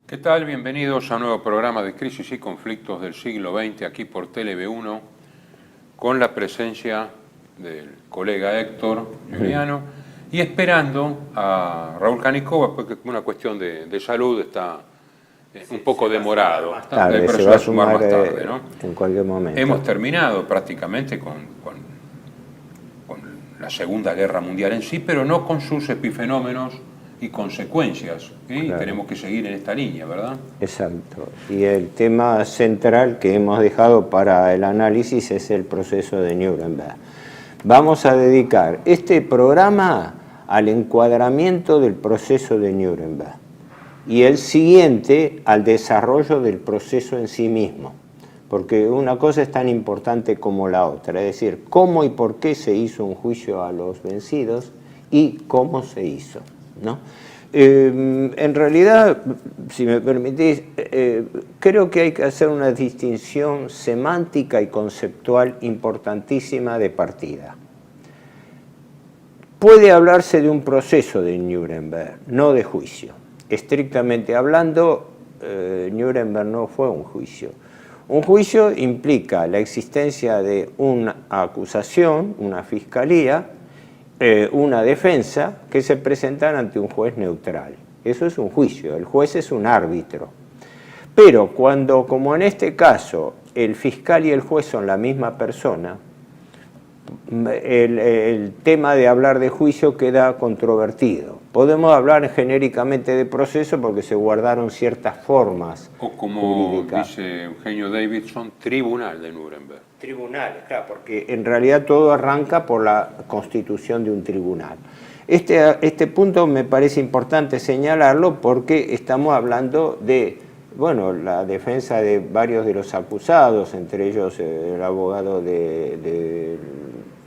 ¿Qué tal? Bienvenidos a un nuevo programa de Crisis y Conflictos del siglo XX aquí por TLV1 con la presencia del colega Héctor Juliano y esperando a Raúl Canicova porque por una cuestión de salud está un poco demorado, Tarde, pero se se va va a a sumar sumar más tarde, ¿no? en cualquier momento. Hemos terminado prácticamente con la Segunda Guerra Mundial en sí, pero no con sus epifenómenos y consecuencias. Y Claro. tenemos que seguir en esta línea, ¿verdad? Exacto. Y el tema central que hemos dejado para el análisis es el proceso de Nuremberg. Vamos a dedicar este programa al encuadramiento del proceso de Nuremberg y el siguiente al desarrollo del proceso en sí mismo, porque una cosa es tan importante como la otra, es decir, cómo y por qué se hizo un juicio a los vencidos y cómo se hizo, ¿no? En realidad, si me permitís, creo que hay que hacer una distinción semántica y conceptual importantísima de partida. Puede hablarse de un proceso de Nuremberg, no de juicio. Estrictamente hablando, Nuremberg no fue un juicio. Un juicio implica la existencia de una acusación, una fiscalía, una defensa que se presentan ante un juez neutral. Eso es un juicio, el juez es un árbitro. Pero cuando, como en este caso, el fiscal y el juez son la misma persona, el tema de hablar de juicio queda controvertido. Podemos hablar genéricamente de proceso porque se guardaron ciertas formas O como jurídicas. dice Eugenio Davidson, tribunal de Nuremberg. Tribunales, claro, porque en realidad todo arranca por la constitución de un tribunal. Este punto me parece importante señalarlo porque estamos hablando de, bueno, la defensa de varios de los acusados, entre ellos el abogado de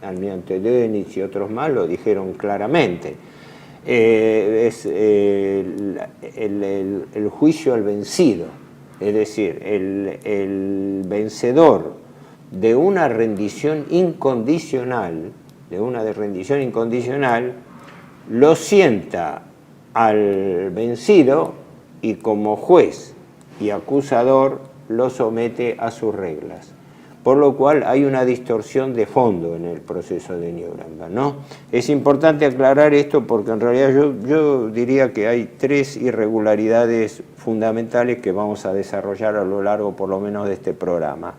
almirante Dönitz y otros más lo dijeron claramente. Es el juicio al vencido, es decir, el vencedor de una rendición incondicional, lo sienta al vencido y como juez y acusador lo somete a sus reglas. Por lo cual hay una distorsión de fondo en el proceso de Nuremberg, ¿no? Es importante aclarar esto porque en realidad yo diría que hay tres irregularidades fundamentales que vamos a desarrollar a lo largo por lo menos de este programa.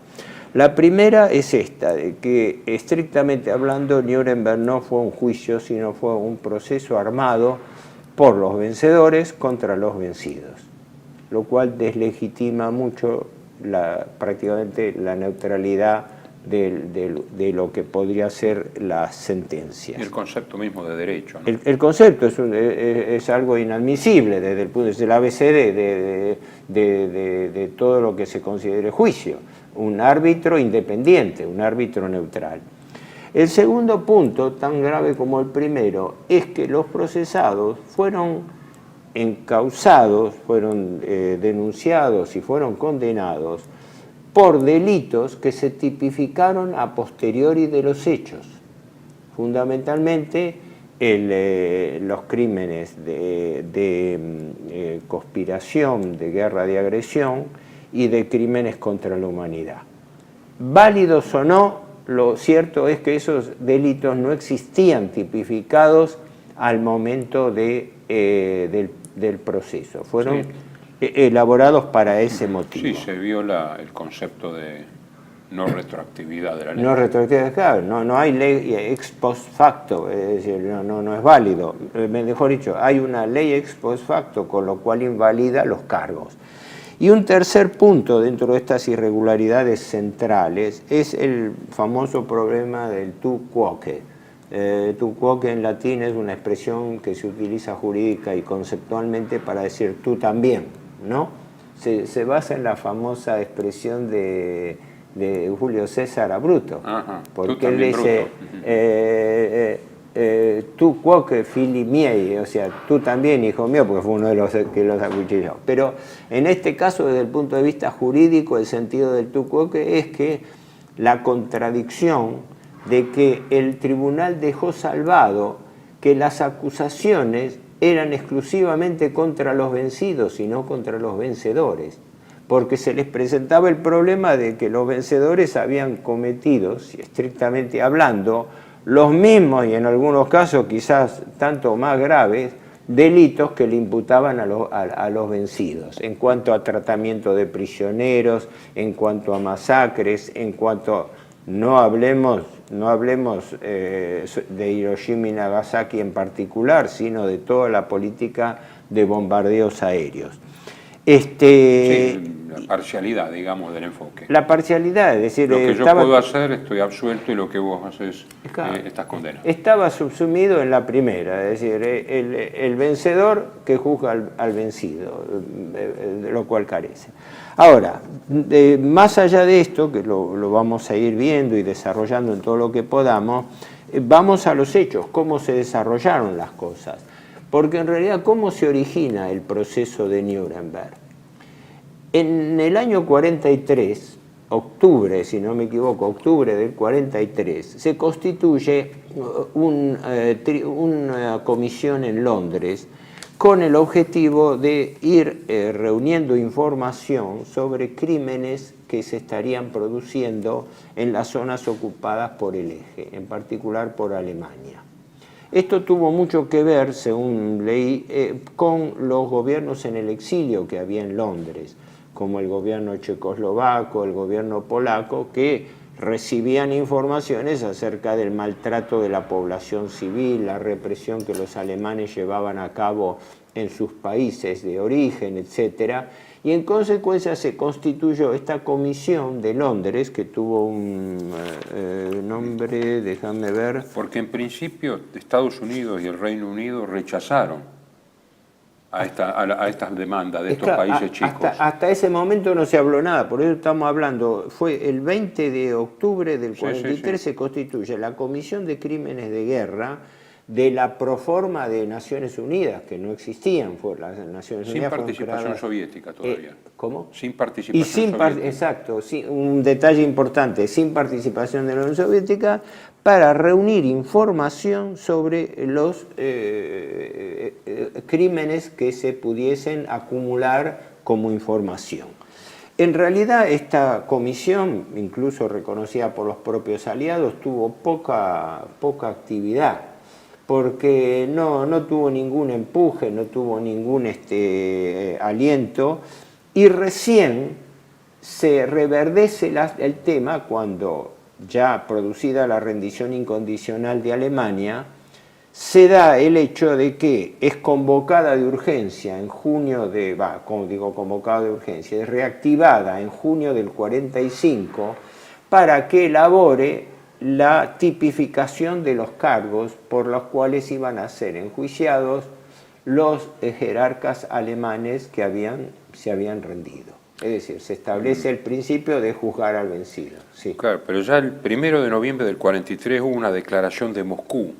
La primera es esta, de que estrictamente hablando Nuremberg no fue un juicio, sino fue un proceso armado por los vencedores contra los vencidos, lo cual deslegitima mucho prácticamente la neutralidad de lo que podría ser las sentencias. Y el concepto mismo de derecho, ¿no? El concepto es algo inadmisible desde el punto de vista del ABC de todo lo que se considere juicio. Un árbitro independiente, un árbitro neutral. El segundo punto, tan grave como el primero, es que los procesados fueron encausados, fueron denunciados y fueron condenados por delitos que se tipificaron a posteriori de los hechos. Fundamentalmente los crímenes de conspiración, de guerra de agresión y de crímenes contra la humanidad. Válidos o no, lo cierto es que esos delitos no existían tipificados al momento del proceso. Fueron elaborados para ese motivo. Sí, se viola el concepto de no retroactividad de la ley. No retroactividad, claro, no hay ley ex post facto, es decir, no es válido. Mejor dicho, hay una ley ex post facto, con lo cual invalida los cargos. Y un tercer punto dentro de estas irregularidades centrales es el famoso problema del tu quoque. Tu quoque en latín es una expresión que se utiliza jurídica y conceptualmente para decir tú también, ¿no? Se basa en la famosa expresión de Julio César a Bruto, porque él dice tu quoque fili miei, o sea, tú también, hijo mío, porque fue uno de los que los acuchilló. Pero en este caso, desde el punto de vista jurídico, el sentido del tu quoque es que la contradicción de que el tribunal dejó salvado que las acusaciones eran exclusivamente contra los vencidos y no contra los vencedores, porque se les presentaba el problema de que los vencedores habían cometido, estrictamente hablando, los mismos y en algunos casos quizás tanto más graves, delitos que le imputaban a los vencidos, en cuanto a tratamiento de prisioneros, en cuanto a masacres, en cuanto, no hablemos de Hiroshima y Nagasaki en particular, sino de toda la política de bombardeos aéreos. Sí, la parcialidad, digamos, del enfoque. La parcialidad, es decir... Lo que yo puedo hacer, estoy absuelto, y lo que vos haces, estás condenado. Estaba subsumido en la primera, es decir, el vencedor que juzga al vencido, de lo cual carece. Ahora, más allá de esto, que lo vamos a ir viendo y desarrollando en todo lo que podamos, vamos a los hechos, cómo se desarrollaron las cosas. Porque en realidad, ¿cómo se origina el proceso de Nuremberg? En el año 43, octubre, si no me equivoco, octubre del 43, se constituye una comisión en Londres con el objetivo de ir reuniendo información sobre crímenes que se estarían produciendo en las zonas ocupadas por el Eje, en particular por Alemania. Esto tuvo mucho que ver, según leí, con los gobiernos en el exilio que había en Londres, como el gobierno checoslovaco, el gobierno polaco, que recibían informaciones acerca del maltrato de la población civil, la represión que los alemanes llevaban a cabo en sus países de origen, etc. Y en consecuencia se constituyó esta comisión de Londres, que tuvo un nombre, déjame ver... Porque en principio Estados Unidos y el Reino Unido rechazaron a estas demandas de estos países chicos. Hasta ese momento no se habló nada, por eso estamos hablando, fue el 20 de octubre del 43 se constituye la Comisión de Crímenes de Guerra de la Proforma de Naciones Unidas, que no existían, las Naciones Unidas sin participación soviética todavía. ¿Cómo? Sin participación soviética. Exacto, un detalle importante, sin participación de la Unión Soviética, para reunir información sobre los crímenes que se pudiesen acumular como información. En realidad esta comisión, incluso reconocida por los propios aliados, tuvo poca actividad, porque no tuvo ningún empuje, no tuvo ningún aliento, y recién se reverdece el tema cuando, ya producida la rendición incondicional de Alemania, se da el hecho de que es convocada de urgencia en junio es reactivada en junio del 45 para que elabore la tipificación de los cargos por los cuales iban a ser enjuiciados los jerarcas alemanes que se habían rendido. Es decir, se establece el principio de juzgar al vencido. Sí. Claro, pero ya el 1 de noviembre del 43 hubo una declaración de Moscú,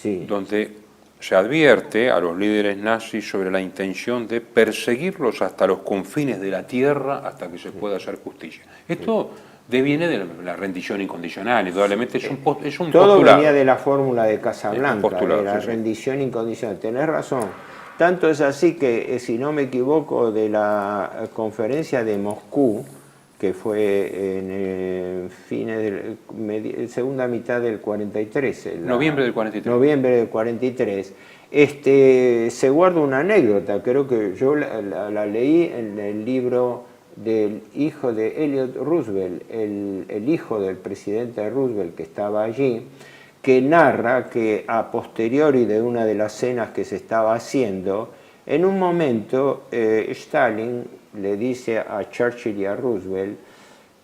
sí, donde se advierte a los líderes nazis sobre la intención de perseguirlos hasta los confines de la tierra hasta que se pueda hacer justicia. Esto deviene de la rendición incondicional, indudablemente es un todo postulado. venía de la fórmula de Casablanca, de la rendición incondicional. Tenés razón. Tanto es así que, si no me equivoco, de la conferencia de Moscú, que fue en segunda mitad del 43. Noviembre del 43. Noviembre del 43. Se guarda una anécdota, creo que yo la leí en el libro del hijo de Elliot Roosevelt, el hijo del presidente Roosevelt que estaba allí, que narra que a posteriori de una de las cenas que se estaba haciendo, en un momento Stalin le dice a Churchill y a Roosevelt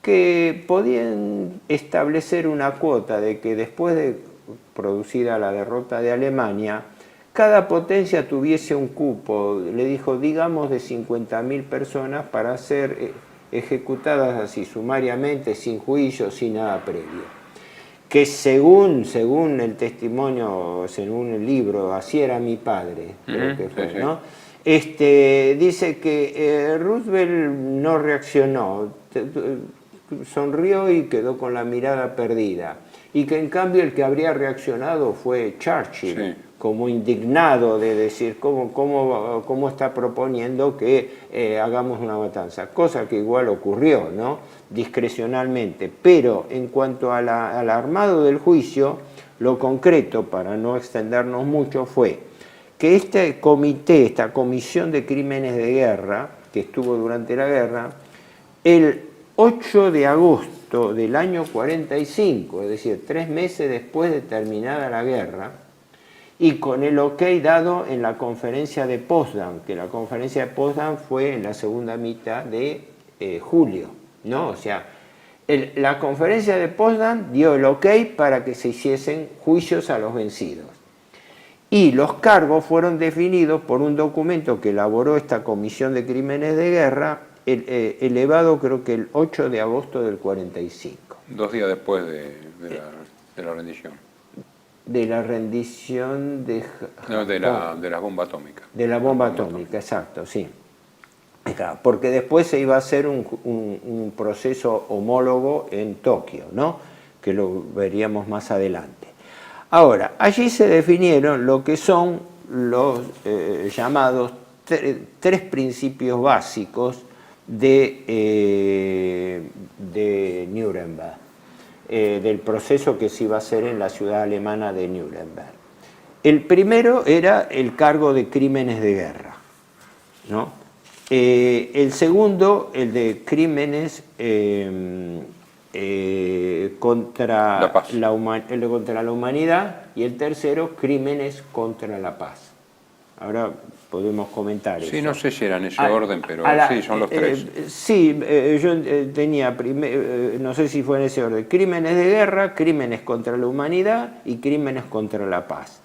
que podían establecer una cuota de que después de producida la derrota de Alemania, cada potencia tuviese un cupo, le dijo, digamos, de 50.000 personas para ser ejecutadas así sumariamente, sin juicio, sin nada previo. Que según el testimonio, según el libro, así era mi padre, creo que fue, ¿no? Dice que Roosevelt no reaccionó, sonrió y quedó con la mirada perdida. y que en cambio el que habría reaccionado fue Churchill, Sí. como indignado de decir cómo está proponiendo que hagamos una matanza, cosa que igual ocurrió, ¿no? Discrecionalmente, pero en cuanto al armado del juicio, lo concreto, para no extendernos mucho, fue que este comité, esta comisión de crímenes de guerra, que estuvo durante la guerra, el 8 de agosto del año 45, es decir, 3 meses después de terminada la guerra, y con el ok dado en la conferencia de Potsdam, que la conferencia de Potsdam fue en la segunda mitad de julio, ¿no? O sea, la conferencia de Potsdam dio el ok para que se hiciesen juicios a los vencidos. Y los cargos fueron definidos por un documento que elaboró esta Comisión de Crímenes de Guerra, elevado creo que el 8 de agosto del 45. 2 días después de la rendición. De la rendición de... No, de la bomba atómica. De la bomba atómica, exacto, sí. Porque después se iba a hacer un proceso homólogo en Tokio, ¿no? Que lo veríamos más adelante. Ahora, allí se definieron lo que son los llamados tres principios básicos de Nuremberg, del proceso que se iba a hacer en la ciudad alemana de Nuremberg. El primero era el cargo de crímenes de guerra, ¿no? El segundo, el de crímenes contra la humanidad, y el tercero, crímenes contra la paz. Ahora podemos comentar eso. Sí, no sé si era en ese orden, pero sí, son los tres. Sí, yo tenía, no sé si fue en ese orden, crímenes de guerra, crímenes contra la humanidad y crímenes contra la paz.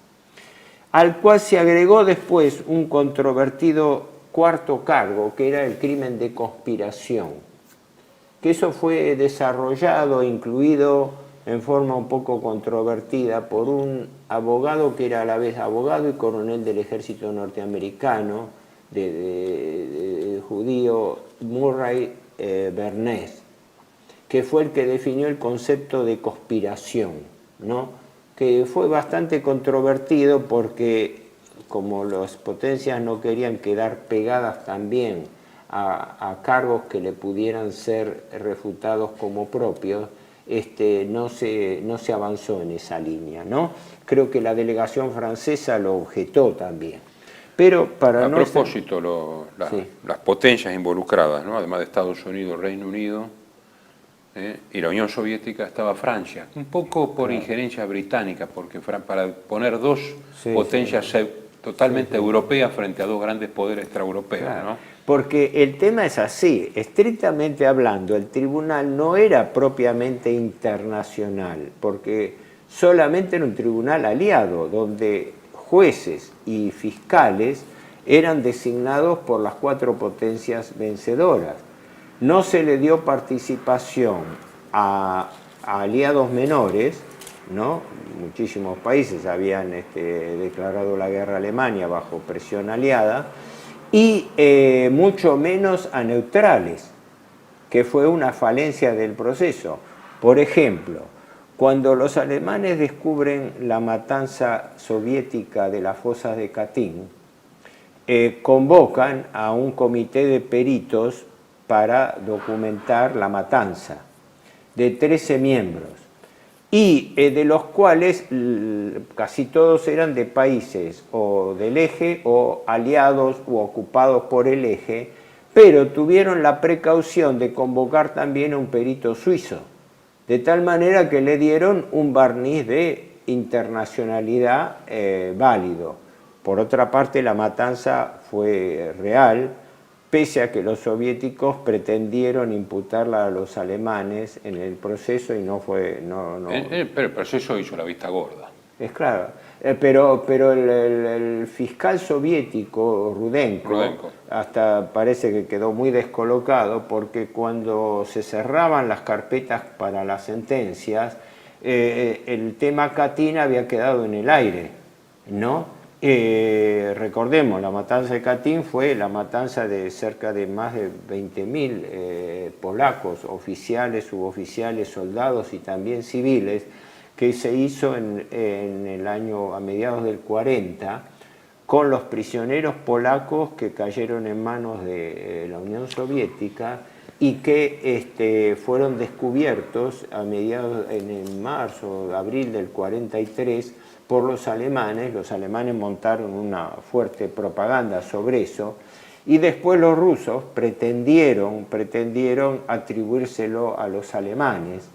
Al cual se agregó después un controvertido cuarto cargo, que era el crimen de conspiración, que eso fue desarrollado, incluido en forma un poco controvertida por un abogado que era a la vez abogado y coronel del ejército norteamericano, de judío, Murray Bernès, que fue el que definió el concepto de conspiración, ¿no? Que fue bastante controvertido porque como las potencias no querían quedar pegadas también a cargos que le pudieran ser refutados como propios, no se avanzó en esa línea, ¿no? Creo que la delegación francesa lo objetó también. Pero para a propósito, las potencias involucradas, ¿no? Además de Estados Unidos, Reino Unido y la Unión Soviética, estaba Francia, un poco por injerencia británica, porque para poner dos potencias totalmente europeas frente a dos grandes poderes extraeuropeos, claro, ¿no? Porque el tema es así, estrictamente hablando, el tribunal no era propiamente internacional, porque solamente era un tribunal aliado, donde jueces y fiscales eran designados por las 4 potencias vencedoras. No se le dio participación a aliados menores, ¿no? Muchísimos países habían declarado la guerra a Alemania bajo presión aliada, y mucho menos a neutrales, que fue una falencia del proceso. Por ejemplo, cuando los alemanes descubren la matanza soviética de las fosas de Katyn, convocan a un comité de peritos para documentar la matanza, de 13 miembros, y de los cuales casi todos eran de países o del eje o aliados u ocupados por el eje, pero tuvieron la precaución de convocar también a un perito suizo, de tal manera que le dieron un barniz de internacionalidad válido. Por otra parte, la matanza fue real, pese a que los soviéticos pretendieron imputarla a los alemanes en el proceso y no fue... Pero el proceso hizo la vista gorda. Es claro, pero el fiscal soviético, Rudenko, hasta parece que quedó muy descolocado, porque cuando se cerraban las carpetas para las sentencias, el tema Katyn había quedado en el aire, ¿no? Recordemos, la matanza de Katyn fue la matanza de cerca de más de 20.000 polacos, oficiales, suboficiales, soldados y también civiles, que se hizo en el año a mediados del 40 con los prisioneros polacos que cayeron en manos de la Unión Soviética y que fueron descubiertos a mediados en marzo, abril del 43 por los alemanes. Los alemanes montaron una fuerte propaganda sobre eso y después los rusos pretendieron atribuírselo a los alemanes,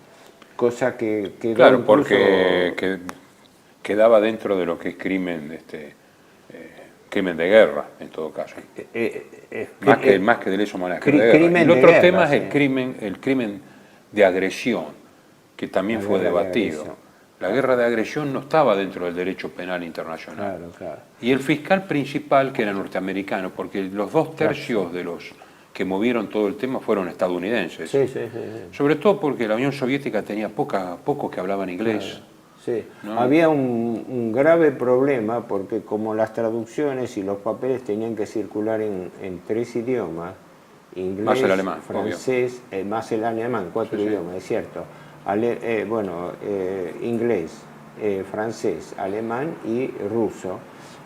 cosa que quedó claro, incluso... porque quedaba dentro de lo que es crimen, crimen de guerra, en todo caso. Más que de lesa humanidad, que de guerra. El otro tema es el crimen de agresión, que también fue debatido. La guerra de agresión no estaba dentro del derecho penal internacional. Claro, claro. Y el fiscal principal, que era norteamericano, porque los 2/3 de los que movieron todo el tema fueron estadounidenses. Sí. Sobre todo porque la Unión Soviética tenía pocos que hablaban inglés. Claro. Sí. ¿No? Había un grave problema porque como las traducciones y los papeles tenían que circular en 3 idiomas, inglés, más el alemán, francés, más el alemán, 4 idiomas, es cierto. Inglés, francés, alemán y ruso.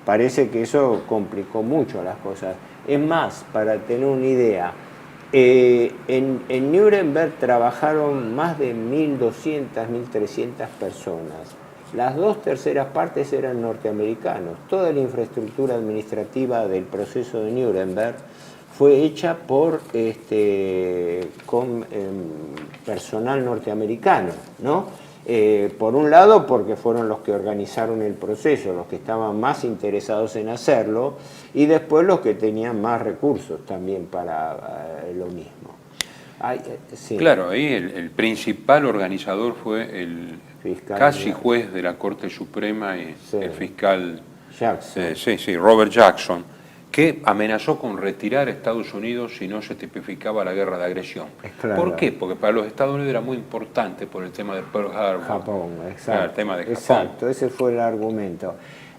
Parece que eso complicó mucho las cosas. Es más, para tener una idea, en Nuremberg trabajaron más de 1.200, 1.300 personas. Las 2/3 partes eran norteamericanos. Toda la infraestructura administrativa del proceso de Nuremberg fue hecha con personal norteamericano, ¿no? Por un lado, porque fueron los que organizaron el proceso, los que estaban más interesados en hacerlo, y después los que tenían más recursos también para lo mismo. Sí. Claro, ahí el principal organizador fue el fiscal, casi juez de la Corte Suprema y el fiscal Jackson. Robert Jackson, que amenazó con retirar a Estados Unidos si no se tipificaba la guerra de agresión. Claro. ¿Por qué? Porque para los Estados Unidos era muy importante por el tema de Pearl Harbor. Japón, exacto. Claro, el tema de Japón. Exacto, ese fue el argumento.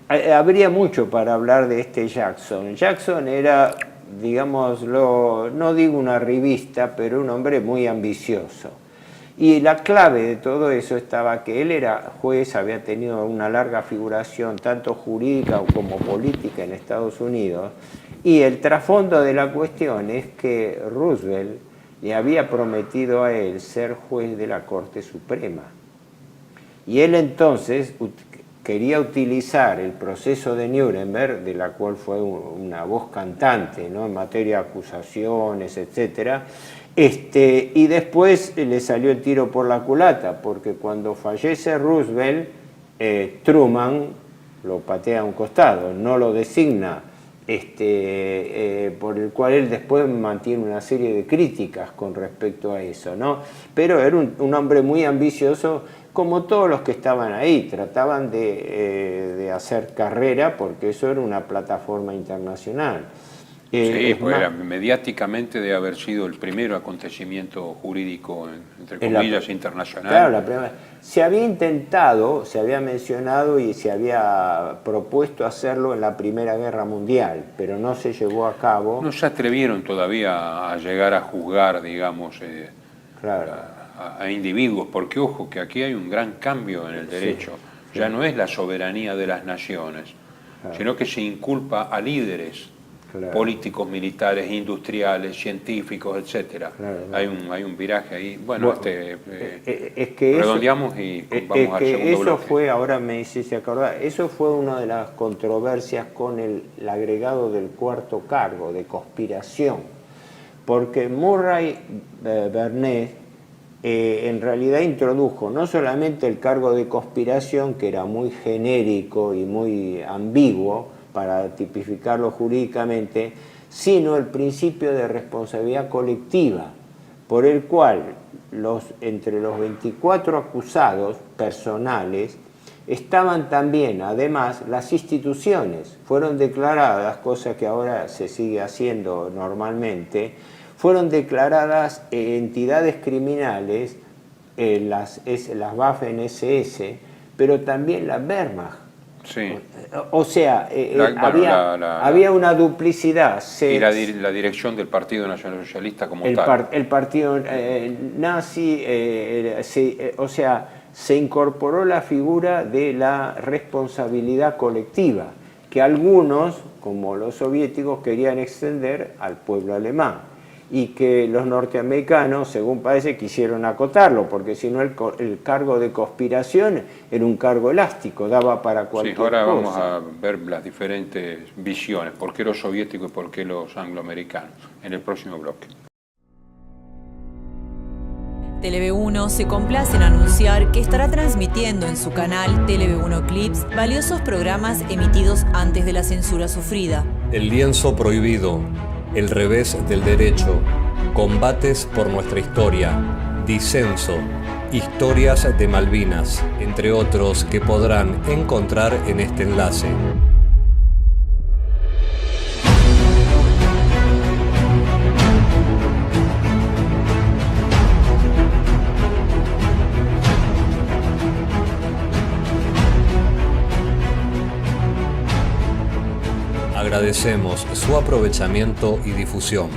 Habría mucho para hablar de este Jackson. Jackson era, digámoslo, no digo una revista, pero un hombre muy ambicioso. Y la clave de todo eso estaba que él era juez, había tenido una larga figuración, tanto jurídica como política en Estados Unidos, y el trasfondo de la cuestión es que Roosevelt le había prometido a él ser juez de la Corte Suprema. Y él entonces quería utilizar el proceso de Nuremberg, de la cual fue una voz cantante, ¿no?, en materia de acusaciones, etcétera. Y después le salió el tiro por la culata, porque cuando fallece Roosevelt, Truman lo patea a un costado, no lo designa, por el cual él después mantiene una serie de críticas con respecto a eso, ¿no? Pero era un hombre muy ambicioso, como todos los que estaban ahí, trataban de hacer carrera, porque eso era una plataforma internacional. Sí, pues mediáticamente debe haber sido el primer acontecimiento jurídico, entre comillas, internacional. Claro, la primera. Se había intentado, se había mencionado y se había propuesto hacerlo en la Primera Guerra Mundial, pero no se llevó a cabo. No se atrevieron todavía a llegar a juzgar, digamos, claro, a individuos, porque ojo, que aquí hay un gran cambio en el derecho. Sí. Ya no es la soberanía de las naciones, claro, sino que se inculpa a líderes, claro, políticos, militares, industriales, científicos, etcétera. Claro, claro. Hay un viraje ahí. Bueno, es que redondeamos y vamos al segundo eso bloque. Fue, ahora me hiciste acordar, eso fue una de las controversias con el agregado del cuarto cargo de conspiración, porque Murray Barnett en realidad introdujo no solamente el cargo de conspiración, que era muy genérico y muy ambiguo para tipificarlo jurídicamente, sino el principio de responsabilidad colectiva, por el cual entre los 24 acusados personales estaban también, además, las instituciones. Fueron declaradas, cosa que ahora se sigue haciendo normalmente, fueron declaradas entidades criminales, las Waffen-SS, pero también la Wehrmacht. Sí. O sea, había una duplicidad. Y la dirección del Partido Nacional Socialista como tal. El partido nazi, o sea, se incorporó la figura de la responsabilidad colectiva, que algunos, como los soviéticos, querían extender al pueblo alemán, y que los norteamericanos, según parece, quisieron acotarlo, porque si no el cargo de conspiración era un cargo elástico, daba para cualquier cosa. Sí, ahora vamos a ver las diferentes visiones, por qué los soviéticos y por qué los angloamericanos, en el próximo bloque. Tele-V1 se complace en anunciar que estará transmitiendo en su canal Tele-V1 Clips valiosos programas emitidos antes de la censura sufrida. El lienzo prohibido, el revés del derecho, combates por nuestra historia, disenso, historias de Malvinas, entre otros que podrán encontrar en este enlace. Agradecemos su aprovechamiento y difusión.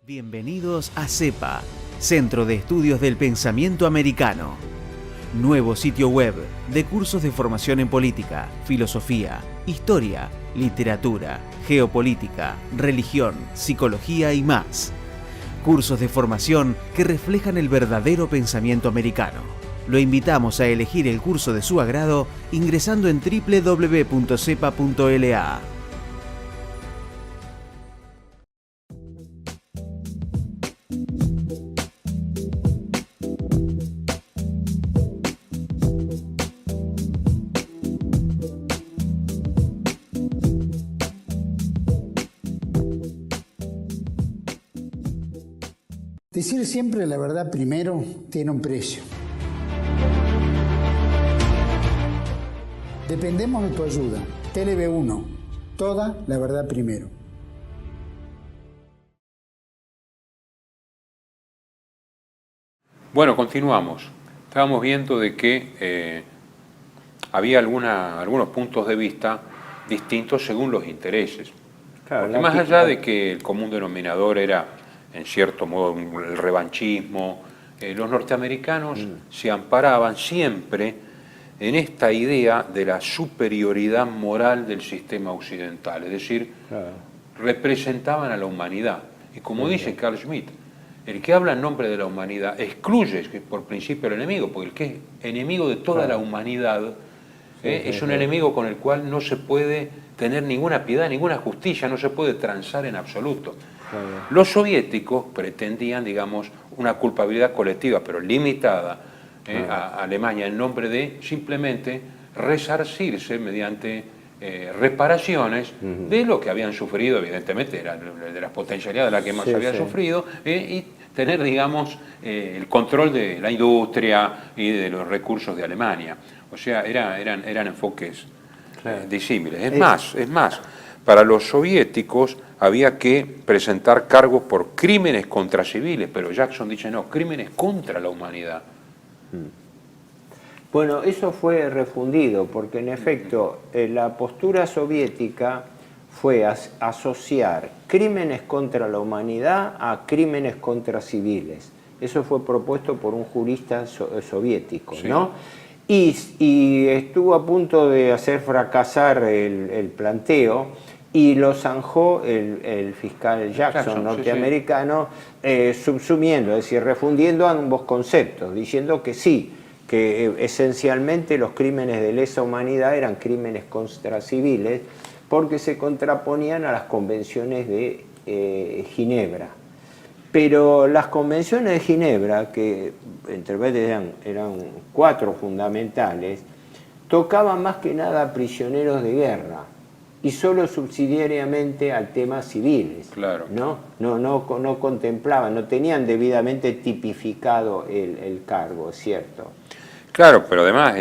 Bienvenidos a CEPA, Centro de Estudios del Pensamiento Americano. Nuevo sitio web de cursos de formación en política, filosofía, historia, literatura, geopolítica, religión, psicología y más. Cursos de formación que reflejan el verdadero pensamiento americano. Lo invitamos a elegir el curso de su agrado ingresando en www.cepa.la. Decir siempre la verdad primero tiene un precio. Dependemos de tu ayuda. Tele-V1, toda la verdad primero. Bueno, continuamos. Estábamos viendo de que había algunos puntos de vista distintos según los intereses. Claro, porque más allá de que el común denominador era, en cierto modo, el revanchismo, los norteamericanos se amparaban siempre en esta idea de la superioridad moral del sistema occidental, es decir, representaban a la humanidad. Y como dice Carl Schmitt, el que habla en nombre de la humanidad excluye por principio al enemigo, porque el que es enemigo de toda la humanidad es un enemigo con el cual no se puede tener ninguna piedad, ninguna justicia, no se puede transar en absoluto. Los soviéticos pretendían, digamos, una culpabilidad colectiva, pero limitada, a Alemania en nombre de simplemente resarcirse mediante reparaciones de lo que habían sufrido, evidentemente, de las potencialidades de las que más habían sufrido, y tener, digamos, el control de la industria y de los recursos de Alemania. O sea, eran enfoques disímiles. Es más, para los soviéticos había que presentar cargos por crímenes contra civiles, pero Jackson dice no, crímenes contra la humanidad. Bueno, eso fue refundido porque en efecto la postura soviética fue asociar crímenes contra la humanidad a crímenes contra civiles. Eso fue propuesto por un jurista soviético, ¿no? Y estuvo a punto de hacer fracasar el planteo y lo zanjó el fiscal Jackson norteamericano, subsumiendo, es decir, refundiendo ambos conceptos, diciendo que sí, que esencialmente los crímenes de lesa humanidad eran crímenes contra civiles porque se contraponían a las convenciones de Ginebra. Pero las convenciones de Ginebra, que entre eran 4 fundamentales, tocaban más que nada a prisioneros de guerra y solo subsidiariamente al tema civiles. Claro. No contemplaban, no tenían debidamente tipificado el cargo, ¿cierto? Claro, pero además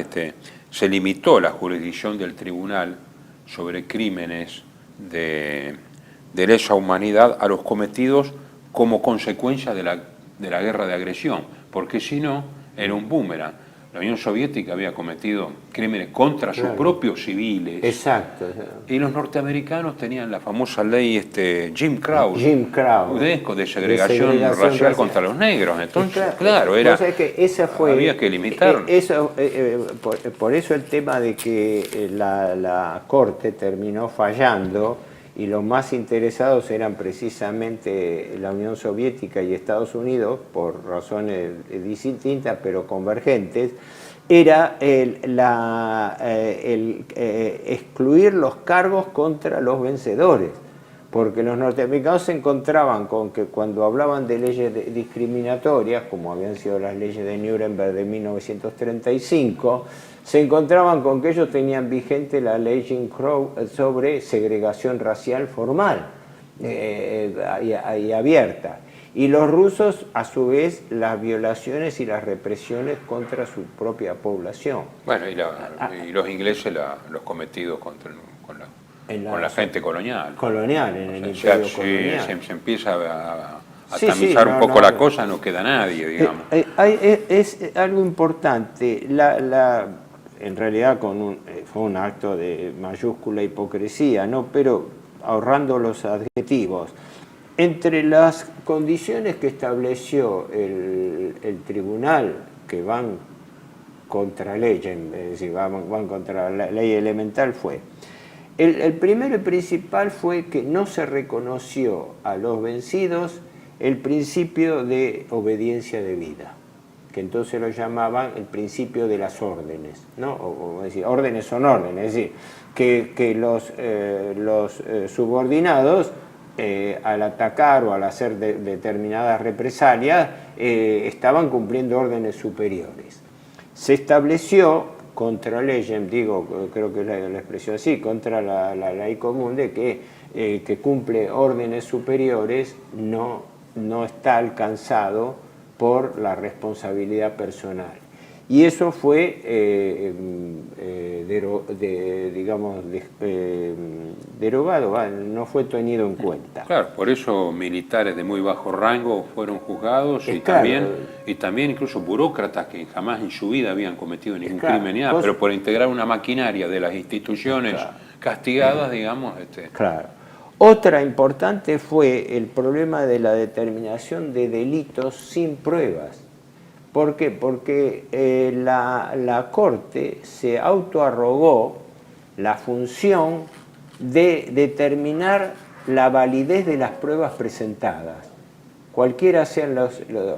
se limitó la jurisdicción del tribunal sobre crímenes de lesa humanidad a los cometidos como consecuencia de la guerra de agresión, porque si no, era un boomerang. la Unión Soviética había cometido crímenes contra sus propios civiles. Exacto. Y los norteamericanos tenían la famosa ley Jim Crow, de segregación racial contra los negros. Entonces, claro, era, que esa fue, había que limitarlo. Por eso el tema de que la Corte terminó fallando y los más interesados eran precisamente la Unión Soviética y Estados Unidos, por razones distintas pero convergentes, era excluir los cargos contra los vencedores, porque los norteamericanos se encontraban con que cuando hablaban de leyes discriminatorias, como habían sido las leyes de Nuremberg de 1935, se encontraban con que ellos tenían vigente la ley Jim Crow sobre segregación racial formal y abierta. Y los rusos, a su vez, las violaciones y las represiones contra su propia población. Bueno, y los ingleses los cometidos con la gente colonial. Colonial, en el imperio colonial. Se empieza a tamizar un poco la cosa, no queda nadie, digamos. Es algo importante. En realidad fue un acto de mayúscula hipocresía, ¿no? Pero ahorrando los adjetivos. Entre las condiciones que estableció el tribunal, que van contra ley, es decir, van contra la ley elemental, fue el primero y principal fue que no se reconoció a los vencidos el principio de obediencia debida, que entonces lo llamaban el principio de las órdenes, ¿no? O decir, órdenes son órdenes, es decir, que los subordinados al atacar o al hacer determinadas represalias estaban cumpliendo órdenes superiores. Se estableció contra legem, creo que es la expresión así, contra la ley común de que cumple órdenes superiores no está alcanzado por la responsabilidad personal. Y eso fue derogado, no fue tenido en cuenta. Claro, por eso militares de muy bajo rango fueron juzgados y también incluso burócratas que jamás en su vida habían cometido ningún crimen, pero por integrar una maquinaria de las instituciones castigadas, digamos. Claro. Otra importante fue el problema de la determinación de delitos sin pruebas. ¿Por qué? Porque la Corte se autoarrogó la función de determinar la validez de las pruebas presentadas. Cualquiera sean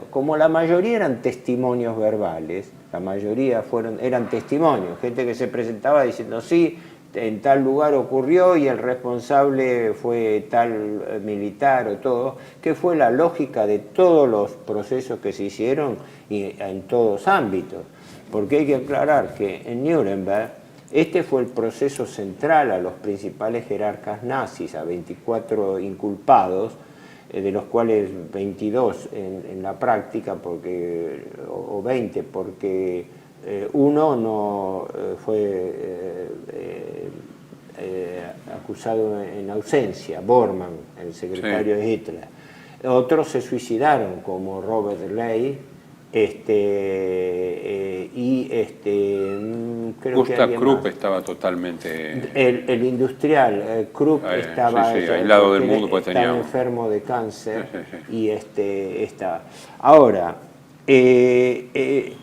como la mayoría eran testimonios verbales, la mayoría eran testimonios, gente que se presentaba diciendo sí, en tal lugar ocurrió y el responsable fue tal militar o todo, que fue la lógica de todos los procesos que se hicieron y en todos ámbitos. Porque hay que aclarar que en Nuremberg este fue el proceso central a los principales jerarcas nazis, a 24 inculpados, de los cuales 22 en la práctica, o 20, porque uno no fue acusado en ausencia, Bormann, el secretario de Hitler. Otros se suicidaron, como Robert Ley, creo Gustav que Krupp estaba totalmente... El industrial, Krupp estaba aislado del mundo, pues estaba enfermo de cáncer y estaba... Ahora, el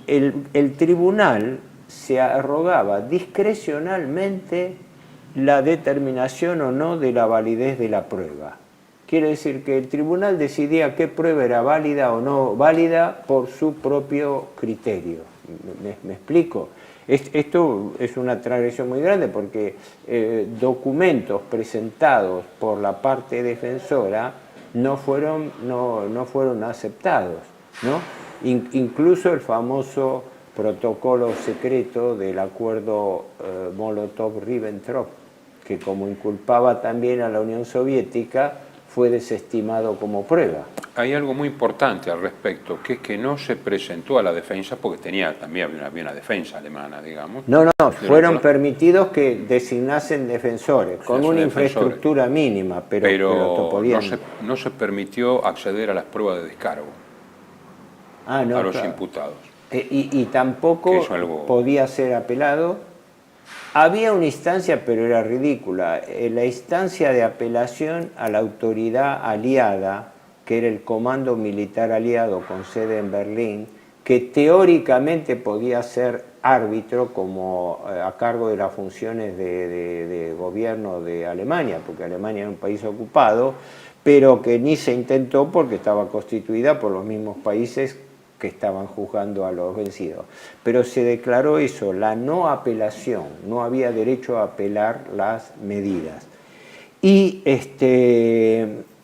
tribunal se arrogaba discrecionalmente la determinación o no de la validez de la prueba. Quiere decir que el tribunal decidía qué prueba era válida o no válida por su propio criterio. ¿Me explico? Esto es una transgresión muy grande porque documentos presentados por la parte defensora no fueron aceptados, ¿no? Incluso el famoso protocolo secreto del acuerdo Molotov-Ribbentrop, que como inculpaba también a la Unión Soviética, fue desestimado como prueba. Hay algo muy importante al respecto, que es que no se presentó a la defensa, porque también había una defensa alemana, digamos. No, fueron permitidos que designasen defensores, con una infraestructura mínima, pero no se permitió acceder a las pruebas de descargo a los imputados. Y tampoco podía ser apelado. Había una instancia, pero era ridícula, la instancia de apelación a la autoridad aliada, que era el Comando Militar Aliado con sede en Berlín, que teóricamente podía ser árbitro como a cargo de las funciones de gobierno de Alemania, porque Alemania era un país ocupado, pero que ni se intentó porque estaba constituida por los mismos países que estaban juzgando a los vencidos. Pero se declaró eso, la no apelación, no había derecho a apelar las medidas. Y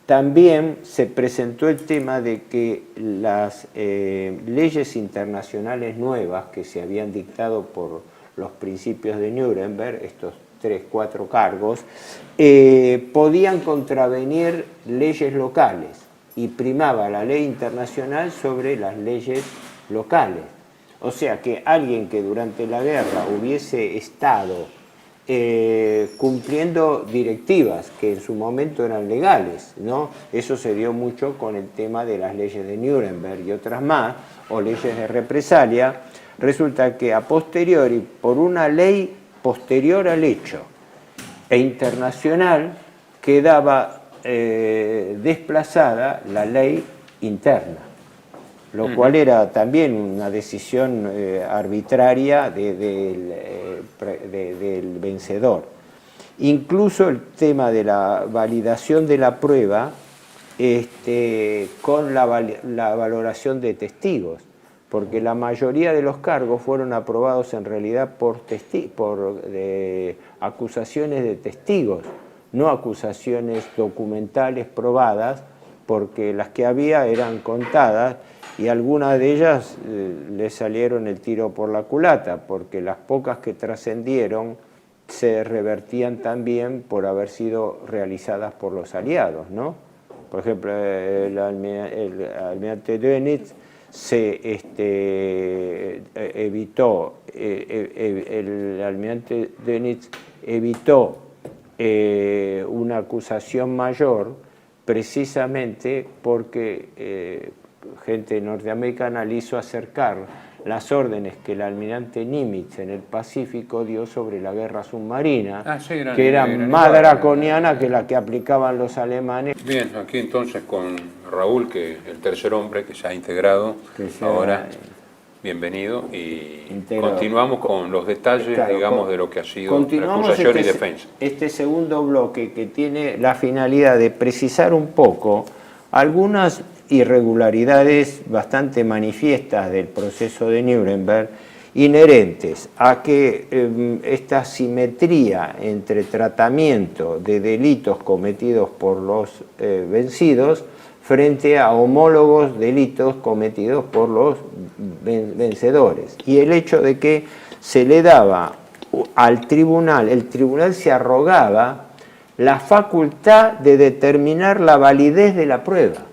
también se presentó el tema de que las leyes internacionales nuevas que se habían dictado por los principios de Nuremberg, estos 3-4 cargos, podían contravenir leyes locales y primaba la ley internacional sobre las leyes locales. O sea que alguien que durante la guerra hubiese estado cumpliendo directivas que en su momento eran legales, ¿no? Eso se dio mucho con el tema de las leyes de Nuremberg y otras más, o leyes de represalia. Resulta que a posteriori, por una ley posterior al hecho e internacional, quedaba desplazada la ley interna, lo cual era también una decisión arbitraria del vencedor. Incluso el tema de la validación de la prueba con la valoración de testigos, porque la mayoría de los cargos fueron aprobados en realidad por acusaciones de testigos, no acusaciones documentales probadas, porque las que había eran contadas y algunas de ellas le salieron el tiro por la culata, porque las pocas que trascendieron se revertían también por haber sido realizadas por los aliados, ¿no? Por ejemplo, el almirante Dönitz el almirante Dönitz evitó una acusación mayor precisamente porque gente norteamericana le hizo acercar las órdenes que el almirante Nimitz en el Pacífico dio sobre la guerra submarina, que eran más draconianas que la que aplicaban los alemanes. Bien, aquí entonces con Raúl, que el tercer hombre que se ha integrado ahora. Bienvenido y continuamos con los detalles, claro, digamos, de lo que ha sido la acusación y defensa. Este segundo bloque que tiene la finalidad de precisar un poco algunas irregularidades bastante manifiestas del proceso de Nuremberg, inherentes a que esta simetría entre tratamiento de delitos cometidos por los vencidos frente a homólogos delitos cometidos por los vencedores. Y el hecho de que se le daba al tribunal, el tribunal se arrogaba la facultad de determinar la validez de la prueba.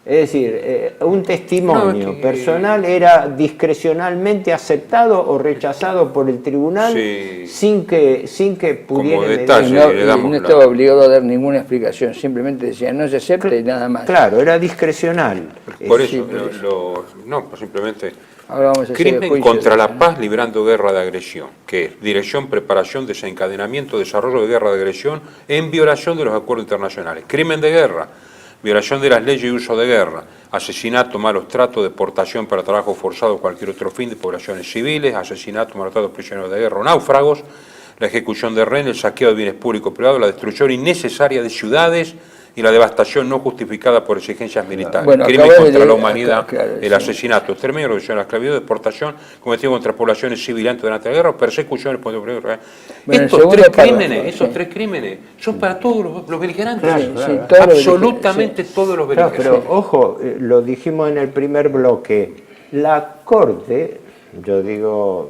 Es decir, un testimonio personal era discrecionalmente aceptado o rechazado por el tribunal sin que pudiera no estaba obligado a dar ninguna explicación, simplemente decía no se acepta y nada más. Claro, era discrecional. Por eso, pues simplemente crimen contra la paz librando guerra de agresión, que es dirección, preparación, desencadenamiento, desarrollo de guerra de agresión en violación de los acuerdos internacionales. Crimen de guerra, violación de las leyes y uso de guerra, asesinato, malos tratos, deportación para trabajo forzado o cualquier otro fin de poblaciones civiles, asesinato, malos tratos, prisioneros de guerra o náufragos, la ejecución de rehenes, el saqueo de bienes públicos privados, la destrucción innecesaria de ciudades y la devastación no justificada por exigencias militares. Bueno, crimen contra la humanidad, el asesinato, exterminio, reducción de la esclavitud, deportación, cometido contra poblaciones civiles antes durante la guerra, persecuciones. Esos tres crímenes son para todos los beligerantes. Absolutamente todos los beligerantes. Pero ojo, lo dijimos en el primer bloque, la Corte, yo digo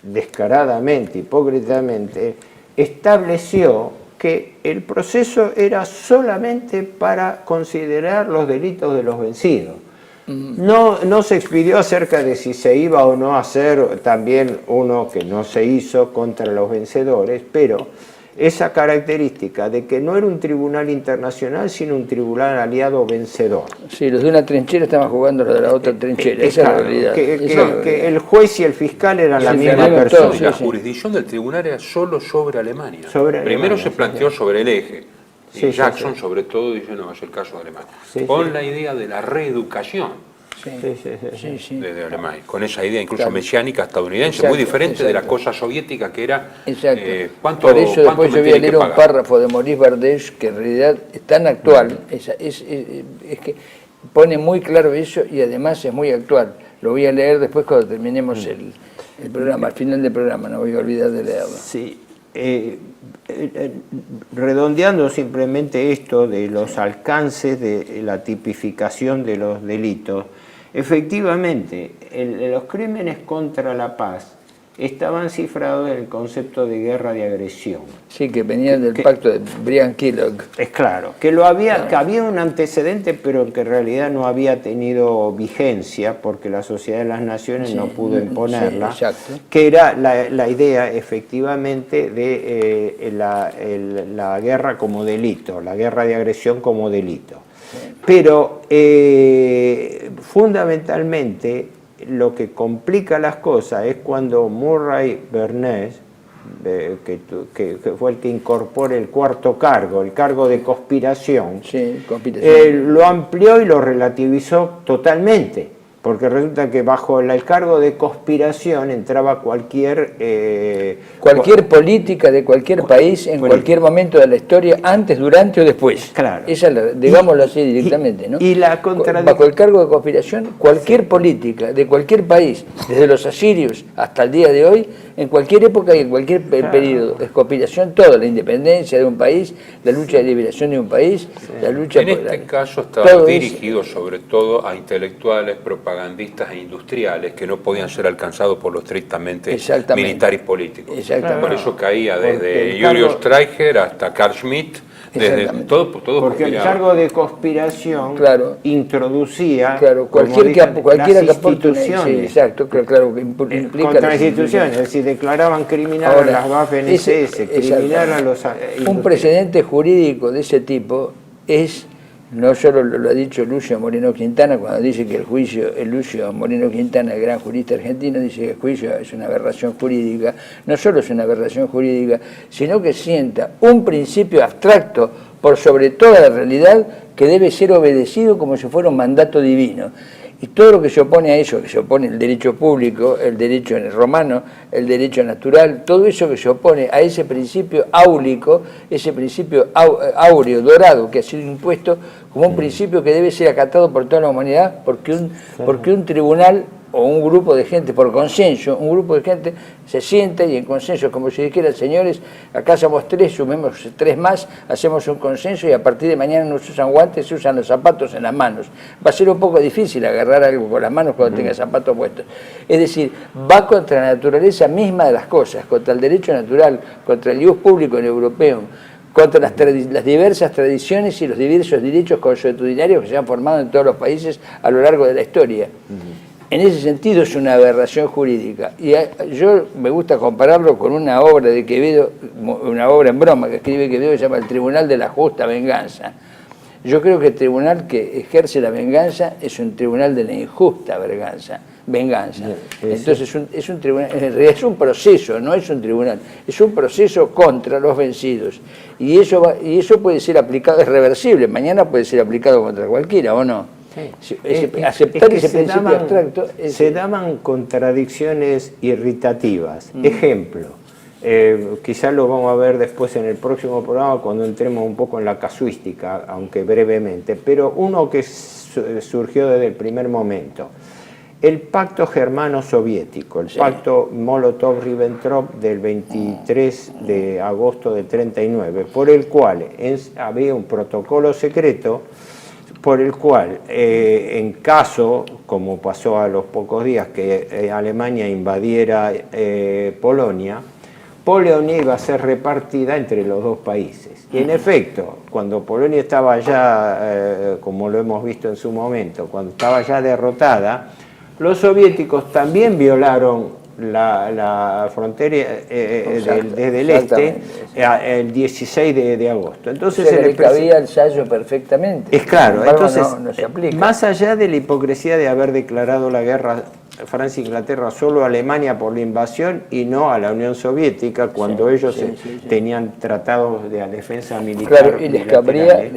descaradamente, hipócritamente, estableció que el proceso era solamente para considerar los delitos de los vencidos. No se expidió acerca de si se iba o no a hacer también uno que no se hizo contra los vencedores, pero esa característica de que no era un tribunal internacional, sino un tribunal aliado vencedor. Sí, los de una trinchera estaban jugando los de la otra trinchera, esa Claro, es la realidad. que el juez y el fiscal eran la Sí, misma tenemos persona. todo, La sí. jurisdicción del tribunal era solo sobre Alemania. Sobre Primero Alemania, se planteó sobre el eje. Y Sí, sí, Jackson, sí. sobre todo, dice, no, es el caso de Alemania. Sí, con sí. la idea de la reeducación Sí, sí. de Alemania. Con esa idea incluso Claro. mesiánica estadounidense, Exacto, muy diferente de la exacto. cosa soviética que era Exacto. ¿cuánto, Por eso cuánto después me yo voy a tienen que leer un pagar? párrafo de Maurice Bardesh que en realidad es tan actual, es que pone muy claro eso y además es muy actual. Lo voy a leer después cuando terminemos el programa, al final del programa, no voy a olvidar de leerlo. Sí, redondeando simplemente esto de los alcances de la tipificación de los delitos, efectivamente, los crímenes contra la paz estaban cifrados en el concepto de guerra de agresión. Sí, que venían del pacto de Brian Kellogg. Es claro, que había un antecedente, pero que en realidad no había tenido vigencia porque la Sociedad de las Naciones Sí, no pudo imponerla, sí, exacto. que era la idea efectivamente de la guerra como delito, la guerra de agresión como delito. Pero fundamentalmente lo que complica las cosas es cuando Murray Barnett, que fue el que incorporó el cuarto cargo, el cargo de conspiración, Sí, conspiración. lo amplió y lo relativizó totalmente, porque resulta que bajo el cargo de conspiración entraba cualquier política de cualquier país en cualquier momento de la historia, antes, durante o después. Claro. Esa, digámoslo así directamente, ¿no? Y la bajo el cargo de conspiración, cualquier política de cualquier país, desde los asirios hasta el día de hoy, en cualquier época y en cualquier periodo, es conspiración toda, la independencia de un país, la lucha de liberación de un país, la lucha En por este la... caso estaba todo dirigido sobre todo a intelectuales, propagandistas e industriales que no podían ser alcanzados por lo estrictamente Exactamente. militar y político. Exactamente. Por eso caía Porque desde el Julio cargo- Streicher hasta Carl Schmitt, desde Exactamente. todo porque el conspiraba. cargo de conspiración Claro. introducía Claro, como cualquiera dicen, que las aporte una- instituciones. sí, exacto, claro, que implica contra las las instituciones, es decir, declaraban criminal a las Waffen-SS, criminal a los un precedente jurídico de ese tipo es, no solo lo ha dicho Lucio Moreno Quintana cuando dice que Lucio Moreno Quintana, el gran jurista argentino, dice que el juicio es una aberración jurídica, no solo es una aberración jurídica, sino que sienta un principio abstracto por sobre toda la realidad que debe ser obedecido como si fuera un mandato divino. Y todo lo que se opone a eso, que se opone el derecho público, el derecho romano, el derecho natural, todo eso que se opone a ese principio áulico, ese principio áureo, dorado, que ha sido impuesto como un principio que debe ser acatado por toda la humanidad, porque un tribunal o un grupo de gente, por consenso, un grupo de gente se sienta y en consenso, como si dijeran, señores, acá somos tres, sumemos tres más, hacemos un consenso y a partir de mañana no se usan guantes, se usan los zapatos en las manos. Va a ser un poco difícil agarrar algo con las manos cuando tenga zapatos puestos. Es decir, va contra la naturaleza misma de las cosas, contra el derecho natural, contra el ius público europeo, contra las diversas tradiciones y los diversos derechos consuetudinarios que se han formado en todos los países a lo largo de la historia. En ese sentido es una aberración jurídica. Y yo me gusta compararlo con una obra de Quevedo, una obra en broma que escribe Quevedo que se llama El Tribunal de la Justa Venganza. Yo creo que el tribunal que ejerce la venganza es un tribunal de la injusta venganza. Entonces es un tribunal, en realidad es un proceso, no es un tribunal, es un proceso contra los vencidos. Y eso puede ser aplicado, es reversible, mañana puede ser aplicado contra cualquiera, ¿o no? Sí. Aceptar ese principio abstracto se daban contradicciones irritativas. Ejemplo, quizás lo vamos a ver después en el próximo programa cuando entremos un poco en la casuística, aunque brevemente, pero uno que surgió desde el primer momento. El pacto germano-soviético, el pacto Molotov-Ribbentrop del 23 de agosto del 39, por el cual había un protocolo secreto por el cual, en caso, como pasó a los pocos días que Alemania invadiera Polonia iba a ser repartida entre los dos países. Y en efecto, cuando Polonia estaba ya, como lo hemos visto en su momento, cuando estaba ya derrotada, los soviéticos también violaron la frontera desde el exactamente, este el 16 de agosto. Entonces o sea, le cabía el Sayo perfectamente. Es claro, entonces, no se aplica. más allá de la hipocresía de haber declarado la guerra Francia e Inglaterra solo a Alemania por la invasión y no a la Unión Soviética cuando ellos tenían tratados de defensa militar. Claro, y les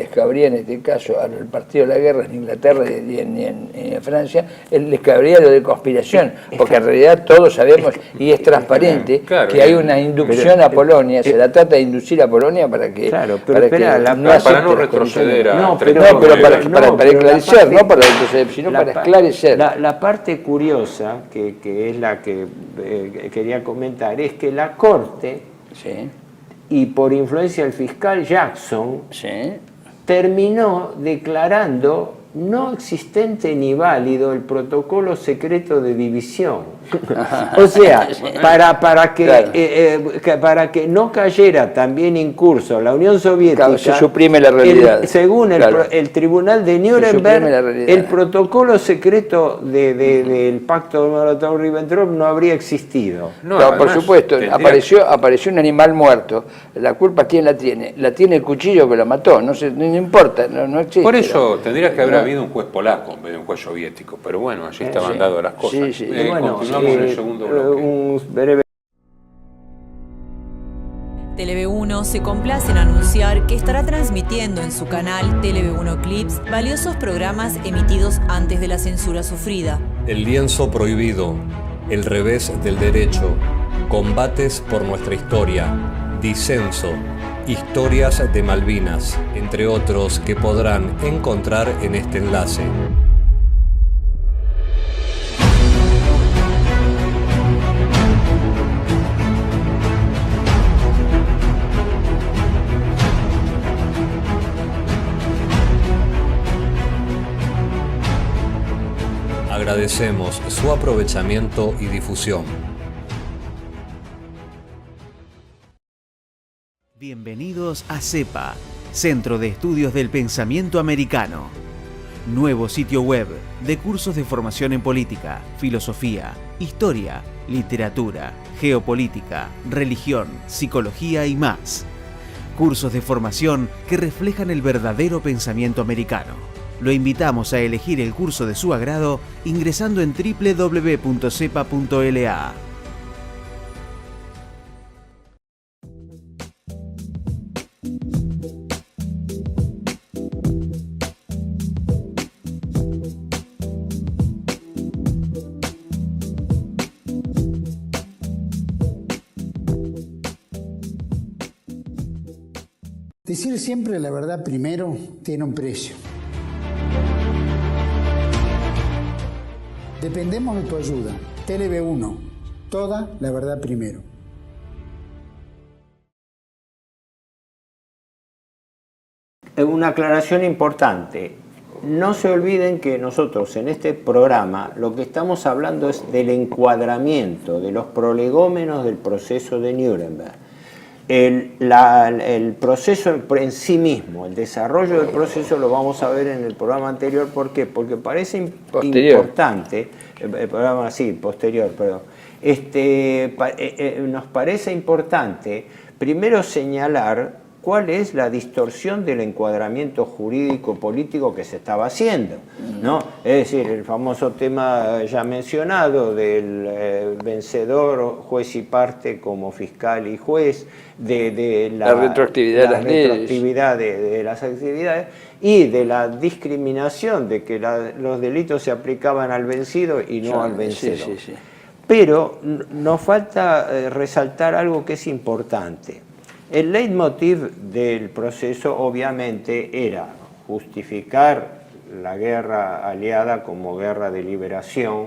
cabría en este caso al partido de la guerra en Inglaterra y en Francia, les cabría lo de conspiración, porque en realidad todos sabemos y es transparente que hay una inducción a Polonia, se la trata de inducir a Polonia para que para no retroceder para esclarecer, no para retroceder, sino para esclarecer. La parte curiosa que es la que quería comentar es que la Corte y por influencia del fiscal Jackson terminó declarando no existente ni válido el protocolo secreto de división. O sea, para que no cayera también incurso la Unión Soviética, se suprime la realidad. Según el Tribunal de Nuremberg, el protocolo secreto del Pacto de Molotov-Ribbentrop no habría existido. No, por supuesto, apareció un animal muerto. La culpa, ¿quién la tiene? La tiene el cuchillo que lo mató, no importa, no existe. Por eso tendría que haber habido un juez polaco en vez de un juez soviético, pero bueno, allí estaban dadas las cosas. Continuamos en el segundo bloque. Tele-V1 se complace en anunciar que estará transmitiendo en su canal Tele-V1 Clips valiosos programas emitidos antes de la censura sufrida. El lienzo prohibido, el revés del derecho, combates por nuestra historia, disenso, historias de Malvinas, entre otros que podrán encontrar en este enlace. Agradecemos su aprovechamiento y difusión. Bienvenidos a CEPA, Centro de Estudios del Pensamiento Americano. Nuevo sitio web de cursos de formación en política, filosofía, historia, literatura, geopolítica, religión, psicología y más. Cursos de formación que reflejan el verdadero pensamiento americano. Lo invitamos a elegir el curso de su agrado ingresando en www.cepa.la. Decir siempre la verdad primero tiene un precio. Dependemos de tu ayuda. Tele-V1, toda la verdad primero. Una aclaración importante. No se olviden que nosotros en este programa lo que estamos hablando es del encuadramiento de los prolegómenos del proceso de Nuremberg. El proceso en sí mismo, el desarrollo del proceso lo vamos a ver en el programa anterior. ¿Por qué? Porque parece importante, el programa posterior, perdón. Nos parece importante primero señalar cuál es la distorsión del encuadramiento jurídico-político que se estaba haciendo, ¿no? Es decir, el famoso tema ya mencionado del vencedor, juez y parte como fiscal y juez, de la retroactividad de las actividades y de la discriminación de que los delitos se aplicaban al vencido y no al vencedor. Pero nos falta resaltar algo que es importante. El leitmotiv del proceso obviamente era justificar la guerra aliada como guerra de liberación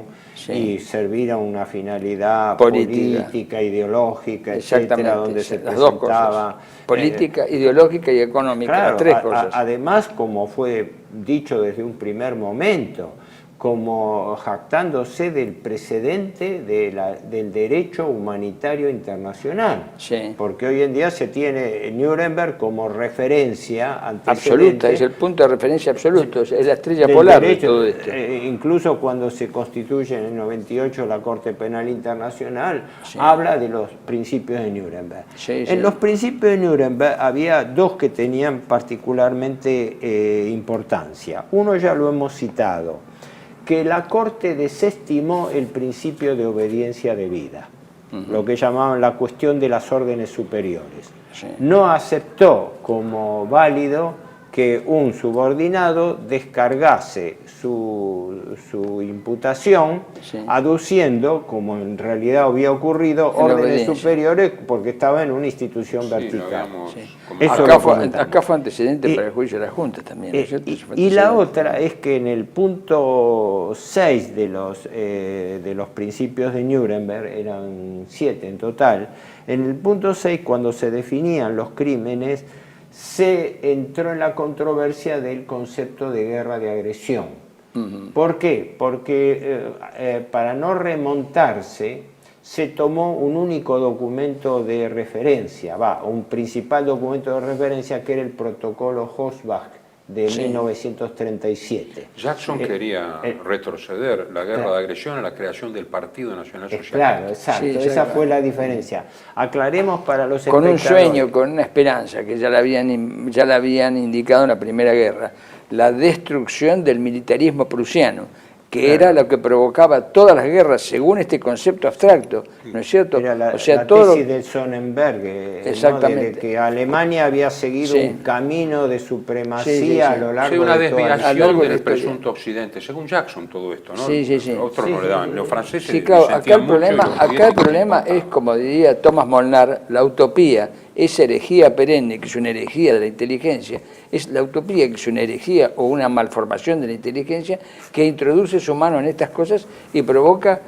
y servir a una finalidad política ideológica, etcétera, donde se presentaba política, ideológica y económica, claro, las tres cosas. Además, como fue dicho desde un primer momento, como jactándose del precedente del derecho humanitario internacional. Sí. Porque hoy en día se tiene Nuremberg como referencia absoluta, es el punto de referencia absoluto, es la estrella polar de todo esto. Incluso cuando se constituye en el 98 la Corte Penal Internacional, habla de los principios de Nuremberg. En los principios de Nuremberg había dos que tenían particularmente importancia. Uno ya lo hemos citado, que la Corte desestimó el principio de obediencia debida, lo que llamaban la cuestión de las órdenes superiores. No aceptó como válido que un subordinado descargase su imputación aduciendo, como en realidad había ocurrido, órdenes superiores porque estaba en una institución vertical. Acá fue antecedente para el juicio de la Junta también, ¿no es cierto? Y la otra es que en el punto 6 de los principios de Nuremberg, eran 7 en total, en el punto 6, cuando se definían los crímenes, se entró en la controversia del concepto de guerra de agresión. ¿Por qué? Porque para no remontarse se tomó un único documento de referencia, un principal documento de referencia, que era el protocolo Hosbach de 1937. Jackson quería retroceder la guerra de agresión a la creación del Partido Nacional Socialista. Claro, exacto, esa fue la diferencia. Aclaremos para los con espectadores. Un sueño, con una esperanza, que ya la habían indicado en la Primera Guerra, la destrucción del militarismo prusiano, que era lo que provocaba todas las guerras, según este concepto abstracto, ¿no es cierto? Era la tesis del Sonnenberg, exactamente, ¿no? de que Alemania había seguido un camino de supremacía a lo largo de una desviación del de presunto occidente, según Jackson todo esto, ¿no? Otros no le daban, los franceses. Sí, claro, acá el problema es, como diría Thomas Molnar, la utopía, esa herejía perenne, que es una herejía de la inteligencia, es la utopía, que es una herejía o una malformación de la inteligencia, que introduce su mano en estas cosas y provoca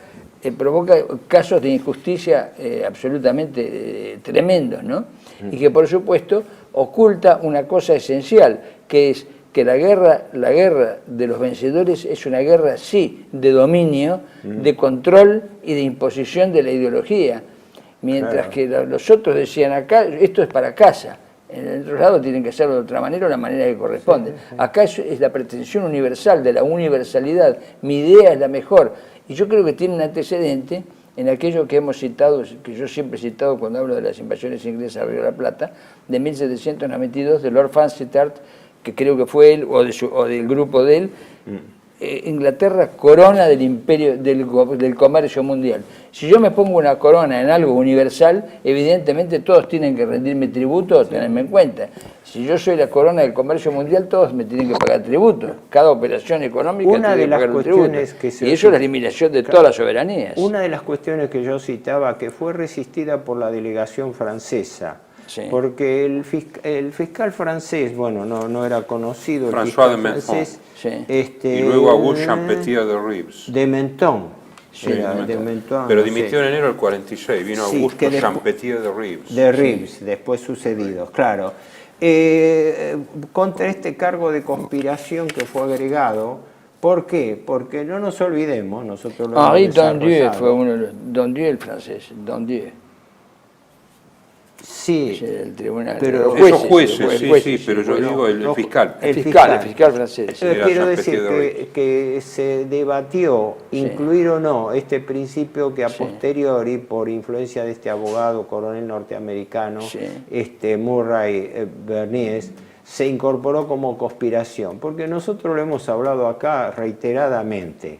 casos de injusticia absolutamente tremendos, ¿no? Y que, por supuesto, oculta una cosa esencial, que es que la guerra de los vencedores es una guerra, sí, de dominio, de control y de imposición de la ideología. Mientras que los otros decían, acá esto es para casa, en el otro lado tienen que hacerlo de otra manera o la manera que corresponde. Acá es la pretensión universal, de la universalidad, mi idea es la mejor. Y yo creo que tiene un antecedente en aquello que hemos citado, que yo siempre he citado cuando hablo de las invasiones inglesas al Río de la Plata, de 1792, de Lord Fancytart, que creo que fue él, o del grupo de él. Inglaterra, corona del imperio, del comercio mundial. Si yo me pongo una corona en algo universal, evidentemente todos tienen que rendirme tributo o tenerme en cuenta. Si yo soy la corona del comercio mundial, todos me tienen que pagar tributo. Cada operación económica tiene que pagar un tributo. Y eso es la eliminación de todas las soberanías. Una de las cuestiones que yo citaba, que fue resistida por la delegación francesa, porque el fiscal francés, bueno, no era conocido, François de Menthon, y luego Auguste Champetier de Ribes. De Menthon. Pero dimitió en enero del 46, vino Auguste Champetier de Ribes. De Ribes, después sucedidos, claro. Contra este cargo de conspiración que fue agregado, ¿por qué? Porque no nos olvidemos, nosotros lo Henri Dondieu fue uno de los, Dondieu el francés, Dondieu. Sí, el tribunal, pero esos jueces, pero yo digo el fiscal. El fiscal francés. Quiero decir que se debatió incluir o no este principio que a posteriori, por influencia de este abogado coronel norteamericano, Murray Bernier, se incorporó como conspiración. Porque nosotros lo hemos hablado acá reiteradamente.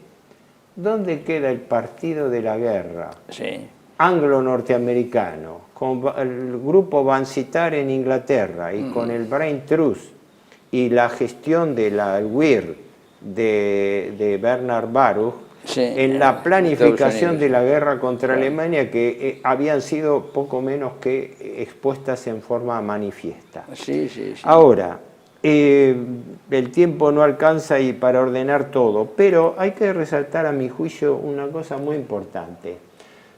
¿Dónde queda el partido de la guerra? Anglo-norteamericano, con el grupo Vansittart en Inglaterra y con el Brain Trust y la gestión de la WIR de Bernard Baruch en la planificación de la guerra contra Alemania, que habían sido poco menos que expuestas en forma manifiesta. Ahora, el tiempo no alcanza y para ordenar todo, pero hay que resaltar a mi juicio una cosa muy importante.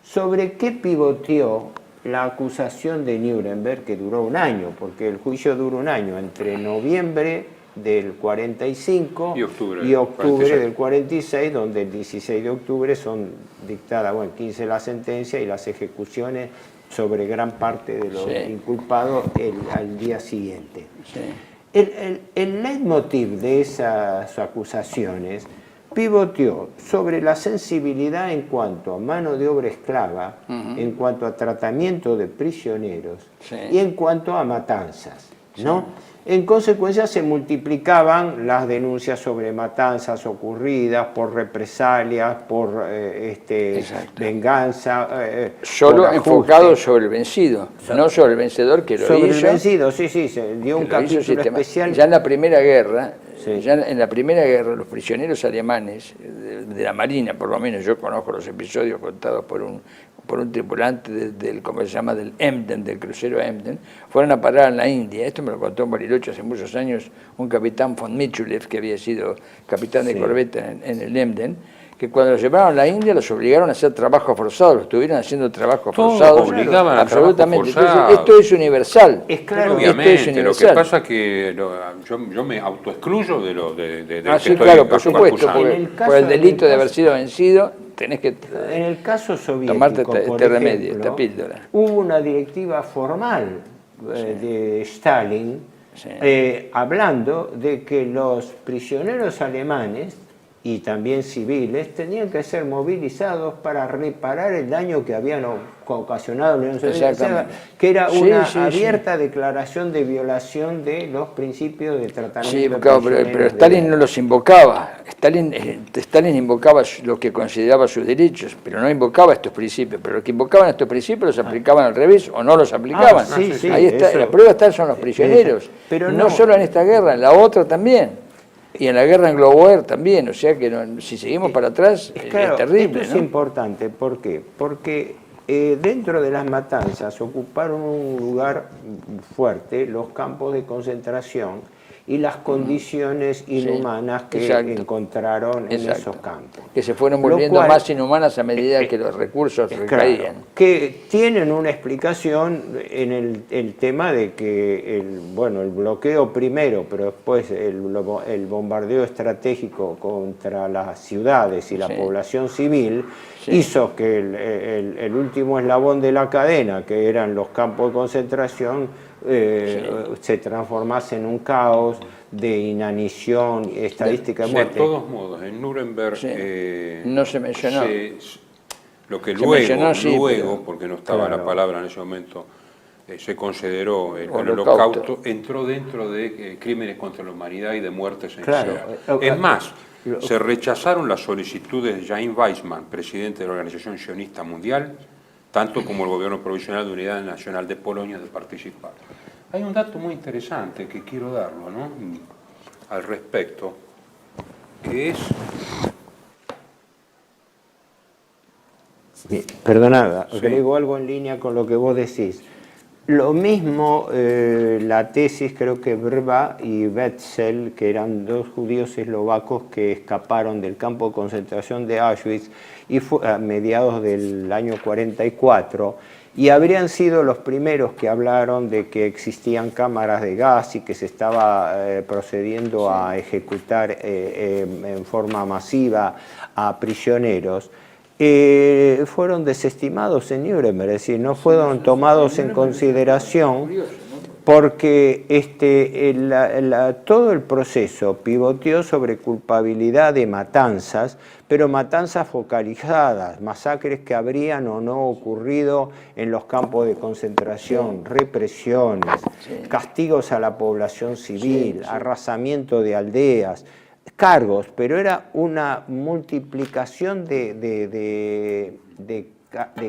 ¿Sobre qué pivoteó la acusación de Nuremberg, que duró un año? Porque el juicio duró un año, entre noviembre del 45 y octubre del 46, donde el 16 de octubre son dictadas, bueno, 15 la sentencia y las ejecuciones sobre gran parte de los inculpados al día siguiente. Sí. El leitmotiv de esas acusaciones pivoteó sobre la sensibilidad en cuanto a mano de obra esclava, en cuanto a tratamiento de prisioneros y en cuanto a matanzas, ¿no? En consecuencia se multiplicaban las denuncias sobre matanzas ocurridas por represalias, por venganza. Solo por enfocado sobre el vencido, no sobre el vencedor que lo hizo. Sobre el vencido, sí, se dio un capítulo especial. Ya en la Primera Guerra, los prisioneros alemanes de la Marina, por lo menos yo conozco los episodios contados por un tripulante del Emden, del crucero Emden, fueron a parar en la India. Esto me lo contó en Bariloche hace muchos años un capitán von Michulev, que había sido capitán de corbeta en el Emden, que cuando los llevaron a la India los obligaron a hacer trabajo forzado, los estuvieron haciendo trabajo forzado. Obligaban absolutamente. A trabajo forzado. Esto es universal. Es claro, obviamente. Esto es universal. Lo que pasa es que yo me autoexcluyo de lo de que sí, estoy claro, por supuesto, acusando. por el delito de haber sido vencido, tenés que en el caso soviético, tomarte por remedio, ejemplo, esta píldora. Hubo una directiva formal de Stalin hablando de que los prisioneros alemanes y también civiles tenían que ser movilizados para reparar el daño que habían ocasionado la Unión Soviética, que era una abierta declaración de violación de los principios de tratamiento. Sí, pero Stalin no los invocaba. Stalin invocaba lo que consideraba sus derechos, pero no invocaba estos principios. Pero los que invocaban estos principios los aplicaban al revés o no los aplicaban. Ahí está, eso, la prueba son los prisioneros. Pero no solo en esta guerra, en la otra también. Y en la guerra en Globoer también, o sea que si seguimos para atrás claro, es terrible. Esto es importante, ¿por qué? Porque dentro de las matanzas ocuparon un lugar fuerte los campos de concentración y las condiciones inhumanas que encontraron en esos campos. Que se fueron volviendo más inhumanas a medida que los recursos recaían. Claro, que tienen una explicación en el tema de que el bloqueo primero, pero después el bombardeo estratégico contra las ciudades y la población civil hizo que el último eslabón de la cadena, que eran los campos de concentración, se transformase en un caos de inanición, estadística de muerte. De todos modos, en Nuremberg no se mencionó. Lo que luego, porque no estaba la palabra en ese momento, se consideró el holocausto, entró dentro de crímenes contra la humanidad y de muertes en serie. Es más, se rechazaron las solicitudes de Jaim Weizmann, presidente de la Organización Sionista Mundial, tanto como el gobierno provisional de Unidad Nacional de Polonia, de participar. Hay un dato muy interesante que quiero darlo, ¿no?, al respecto, que es... Perdona, agrego algo en línea con lo que vos decís. Lo mismo la tesis, creo que Vrba y Wetzel, que eran dos judíos eslovacos que escaparon del campo de concentración de Auschwitz y fue a mediados del año 44, y habrían sido los primeros que hablaron de que existían cámaras de gas y que se estaba procediendo a ejecutar en forma masiva a prisioneros. Fueron desestimados en Nuremberg, es decir, no fueron tomados en consideración porque todo el proceso pivoteó sobre culpabilidad de matanzas, pero matanzas focalizadas, masacres que habrían o no ocurrido en los campos de concentración, represiones, castigos a la población civil, arrasamiento de aldeas, cargos, pero era una multiplicación de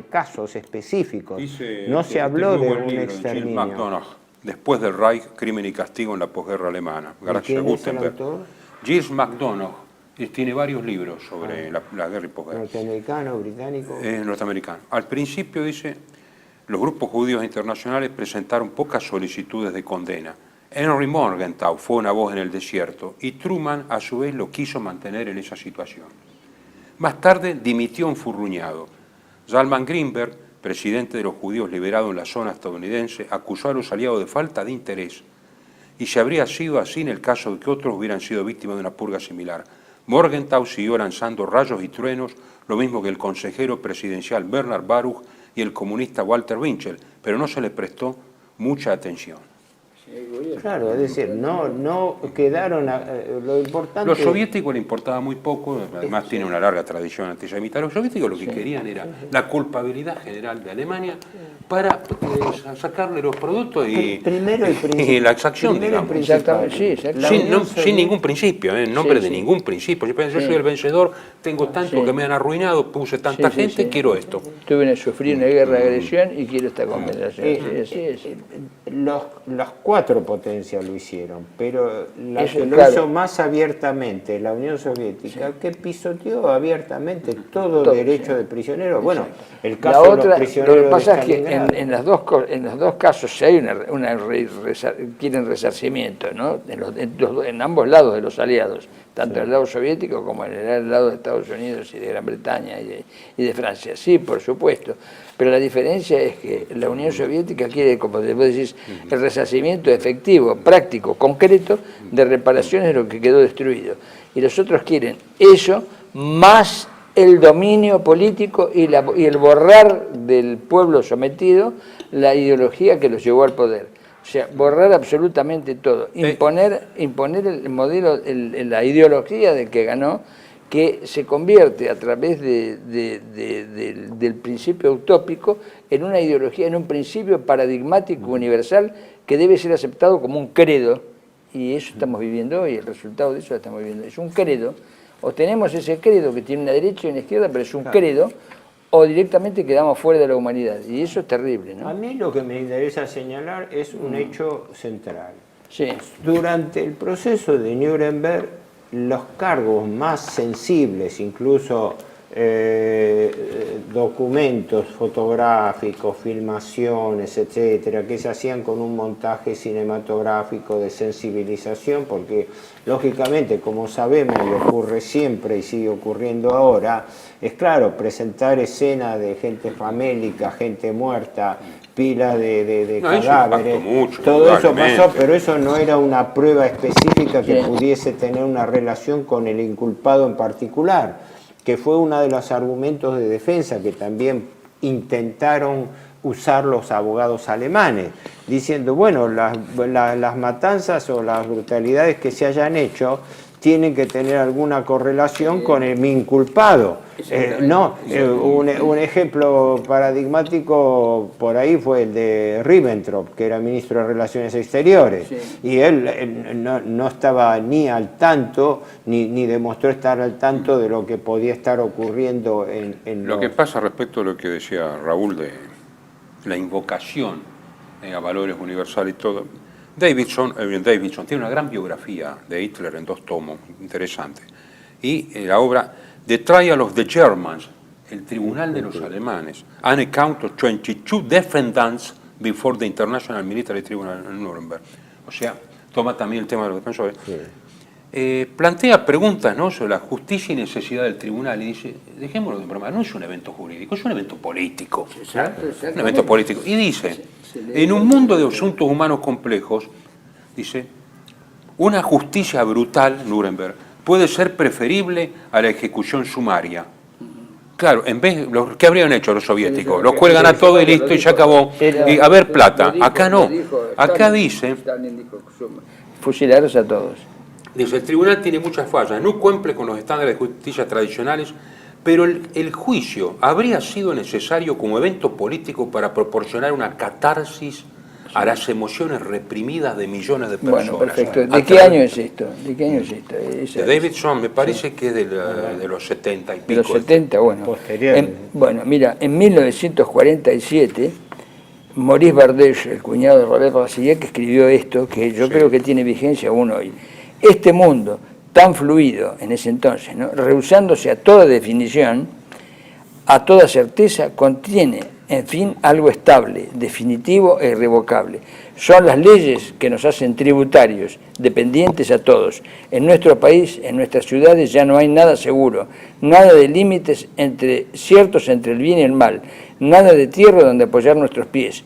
casos específicos. No se habló de un exterminio. Después del Reich, crimen y castigo en la posguerra alemana. ¿Quién es el autor? Gilles McDonough tiene varios libros sobre la guerra y posguerra. ¿Norteamericano, británico? Norteamericano. Al principio dice, los grupos judíos internacionales presentaron pocas solicitudes de condena. Henry Morgenthau fue una voz en el desierto y Truman a su vez lo quiso mantener en esa situación. Más tarde dimitió enfurruñado. Zalman Greenberg, presidente de los judíos liberados en la zona estadounidense, acusó a los aliados de falta de interés y se habría sido así en el caso de que otros hubieran sido víctimas de una purga similar. Morgenthau siguió lanzando rayos y truenos, lo mismo que el consejero presidencial Bernhard Baruch y el comunista Walter Winchell, pero no se le prestó mucha atención. Claro, es decir, no quedaron, lo importante... Los soviéticos le importaba muy poco, además tiene una larga tradición antisemita. Los soviéticos lo que querían era la culpabilidad general de Alemania para sacarle los productos y la exacción, digamos. Sin ningún principio, en nombre de ningún principio. Yo soy el vencedor, tengo tanto que me han arruinado, puse tanta gente, quiero esto. Tuve que sufrir una guerra de agresión y quiero esta compensación. Las cuatro potencias lo hicieron, pero la que lo hizo más abiertamente, la Unión Soviética, que pisoteó abiertamente todo derecho de prisioneros. Bueno, el caso de los prisioneros. Lo que pasa es que en los dos casos si hay quieren resarcimiento, ¿no? En ambos lados de los aliados, tanto en el lado soviético como en el lado de Estados Unidos y de Gran Bretaña y de Francia. Sí, por supuesto. Pero la diferencia es que la Unión Soviética quiere, como vos decís, el resarcimiento efectivo, práctico, concreto, de reparaciones de lo que quedó destruido. Y los otros quieren eso, más el dominio político y el borrar del pueblo sometido la ideología que los llevó al poder. O sea, borrar absolutamente todo, imponer el modelo, la ideología de que ganó, que se convierte a través del principio utópico en una ideología, en un principio paradigmático universal que debe ser aceptado como un credo, y eso estamos viviendo hoy, el resultado de eso lo estamos viviendo. Es un credo, o tenemos ese credo que tiene una derecha y una izquierda, pero es un credo, o directamente quedamos fuera de la humanidad, y eso es terrible, ¿no? A mí lo que me interesa señalar es un hecho central. Sí. Durante el proceso de Nuremberg, los cargos más sensibles, incluso documentos fotográficos, filmaciones, etcétera, que se hacían con un montaje cinematográfico de sensibilización, porque lógicamente, como sabemos y ocurre siempre y sigue ocurriendo ahora, es claro, presentar escenas de gente famélica, gente muerta, pilas de cadáveres, todo eso pasó, pero eso no era una prueba específica que pudiese tener una relación con el inculpado en particular, que fue uno de los argumentos de defensa que también intentaron usar los abogados alemanes, diciendo, bueno, las matanzas o las brutalidades que se hayan tienen que tener alguna correlación con el inculpado. Un ejemplo paradigmático por ahí fue el de Ribbentrop, que era ministro de Relaciones Exteriores, y él no estaba ni al tanto, ni demostró estar al tanto de lo que podía estar ocurriendo en Lo que pasa respecto a lo que decía Raúl de la invocación a valores universales y todo, Davidson tiene una gran biografía de Hitler en 2 tomos, interesante, y la obra The Trial of the Germans, el tribunal de los alemanes, an account of 22 defendants before the International Military Tribunal en Nuremberg. O sea, toma también el tema de los defensores. Plantea preguntas, ¿no?, sobre la justicia y necesidad del tribunal y dice, dejémoslo de broma, no es un evento jurídico, es un evento político. Un evento político. Y dice, en un mundo de asuntos humanos complejos, dice, una justicia brutal, Nuremberg, puede ser preferible a la ejecución sumaria. Claro, en vez ¿qué habrían hecho los soviéticos? Los cuelgan a todo y listo y se acabó. Y a ver, plata. Acá no. Acá dice, fusilarlos a todos. Dice, el tribunal tiene muchas fallas, no cumple con los estándares de justicia tradicionales, pero el juicio habría sido necesario como evento político para proporcionar una catarsis a las emociones reprimidas de millones de personas. Bueno, perfecto. ¿De qué año es esto? De Davidson, me parece que es de los 70 y pico. De los 70, bueno. Bueno, mira, en 1947, Maurice Bardèche, el cuñado de Robert Brasillach, escribió esto, que yo creo que tiene vigencia aún hoy. Este mundo tan fluido en ese entonces, ¿no?, rehusándose a toda definición, a toda certeza, contiene, en fin, algo estable, definitivo e irrevocable. Son las leyes que nos hacen tributarios, dependientes a todos. En nuestro país, en nuestras ciudades, ya no hay nada seguro, nada de límites ciertos entre el bien y el mal, nada de tierra donde apoyar nuestros pies.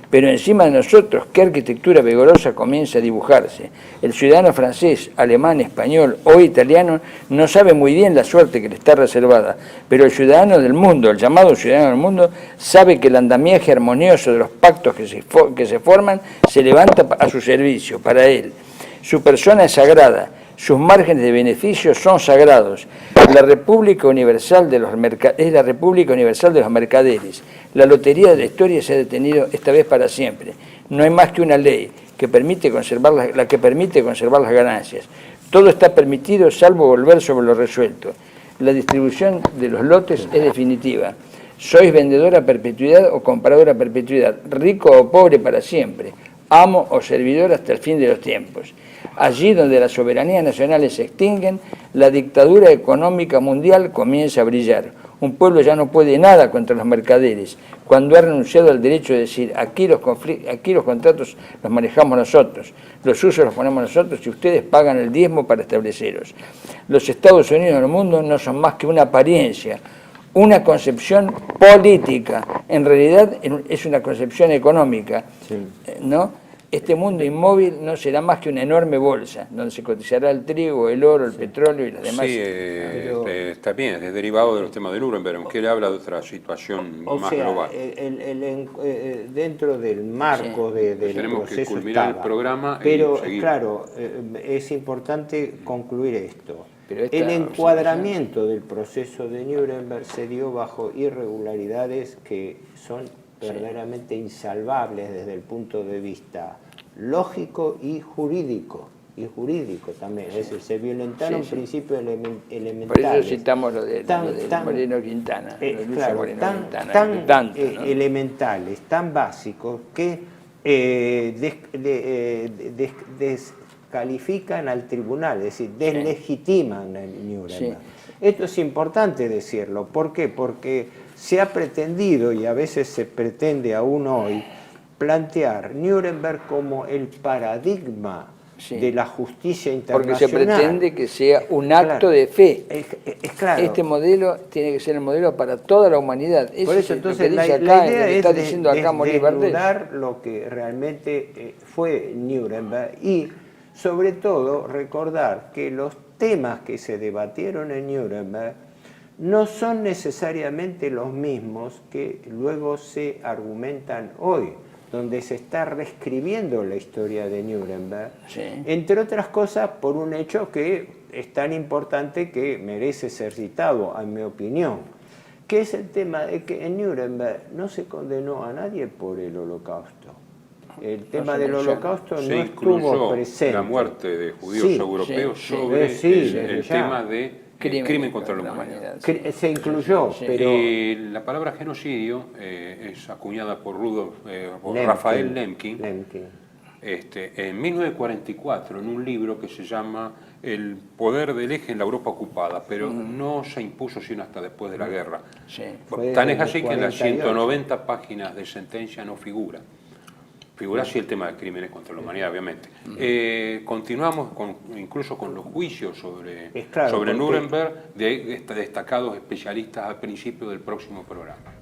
Pero encima de nosotros, ¿qué arquitectura vigorosa comienza a dibujarse? El ciudadano francés, alemán, español o italiano no sabe muy bien la suerte que le está reservada, pero el ciudadano del mundo, el llamado ciudadano del mundo, sabe que el andamiaje armonioso de los pactos que se forman se levanta a su servicio, para él. Su persona es sagrada, sus márgenes de beneficio son sagrados. La República Universal de los es la República Universal de los mercaderes. La lotería de la historia se ha detenido esta vez para siempre. No hay más que una ley que permite conservar la que permite conservar las ganancias. Todo está permitido salvo volver sobre lo resuelto. La distribución de los lotes es definitiva. Sois vendedor a perpetuidad o comprador a perpetuidad, rico o pobre para siempre, amo o servidor hasta el fin de los tiempos. Allí donde las soberanías nacionales se extinguen, la dictadura económica mundial comienza a brillar. Un pueblo ya no puede nada contra los mercaderes, cuando ha renunciado al derecho de decir, aquí los contratos los manejamos nosotros, los usos los ponemos nosotros y ustedes pagan el diezmo para estableceros. Los Estados Unidos del mundo no son más que una apariencia, una concepción política, en realidad es una concepción económica, ¿no? Este mundo inmóvil no será más que una enorme bolsa, donde se cotizará el trigo, el oro, el petróleo y las demás. Sí, está bien, es derivado de los temas de Nuremberg, aunque él habla de otra situación más global. Dentro del marco del tenemos proceso que culminar estaba, el programa pero y seguir. claro, es importante concluir esto. El encuadramiento del proceso de Nuremberg se dio bajo irregularidades que son verdaderamente insalvables desde el punto de vista lógico y jurídico también, es decir, se violentaron principios elementales. Por eso citamos lo de Moreno Quintana, tan elementales, tan básicos que descalifican al tribunal, es decir, deslegitiman el Nuremberg. Esto es importante decirlo, ¿por qué? Porque se ha pretendido, y a veces se pretende aún hoy, plantear Nuremberg como el paradigma de la justicia internacional. Porque se pretende que sea un acto de fe. Claro. Este modelo tiene que ser el modelo para toda la humanidad. Por eso, entonces, la idea es desnudar lo que realmente fue Nuremberg y, sobre todo, recordar que los temas que se debatieron en Nuremberg no son necesariamente los mismos que luego se argumentan hoy, donde se está reescribiendo la historia de Nuremberg, entre otras cosas por un hecho que es tan importante que merece ser citado, en mi opinión, que es el tema de que en Nuremberg no se condenó a nadie por el Holocausto. El tema del Holocausto no estuvo presente. La muerte de judíos europeos sobre el tema de crimen contra la humanidad. Se incluyó, pero... la palabra genocidio es acuñada por Rafael Lemkin. En 1944, en un libro que se llama El poder del eje en la Europa ocupada, pero no se impuso sino hasta después de la guerra. Tan es así que en las 190 páginas de sentencia no figura. Figura así el tema de crímenes contra la humanidad, obviamente. Continuamos incluso con los juicios sobre Nuremberg de destacados especialistas al principio del próximo programa.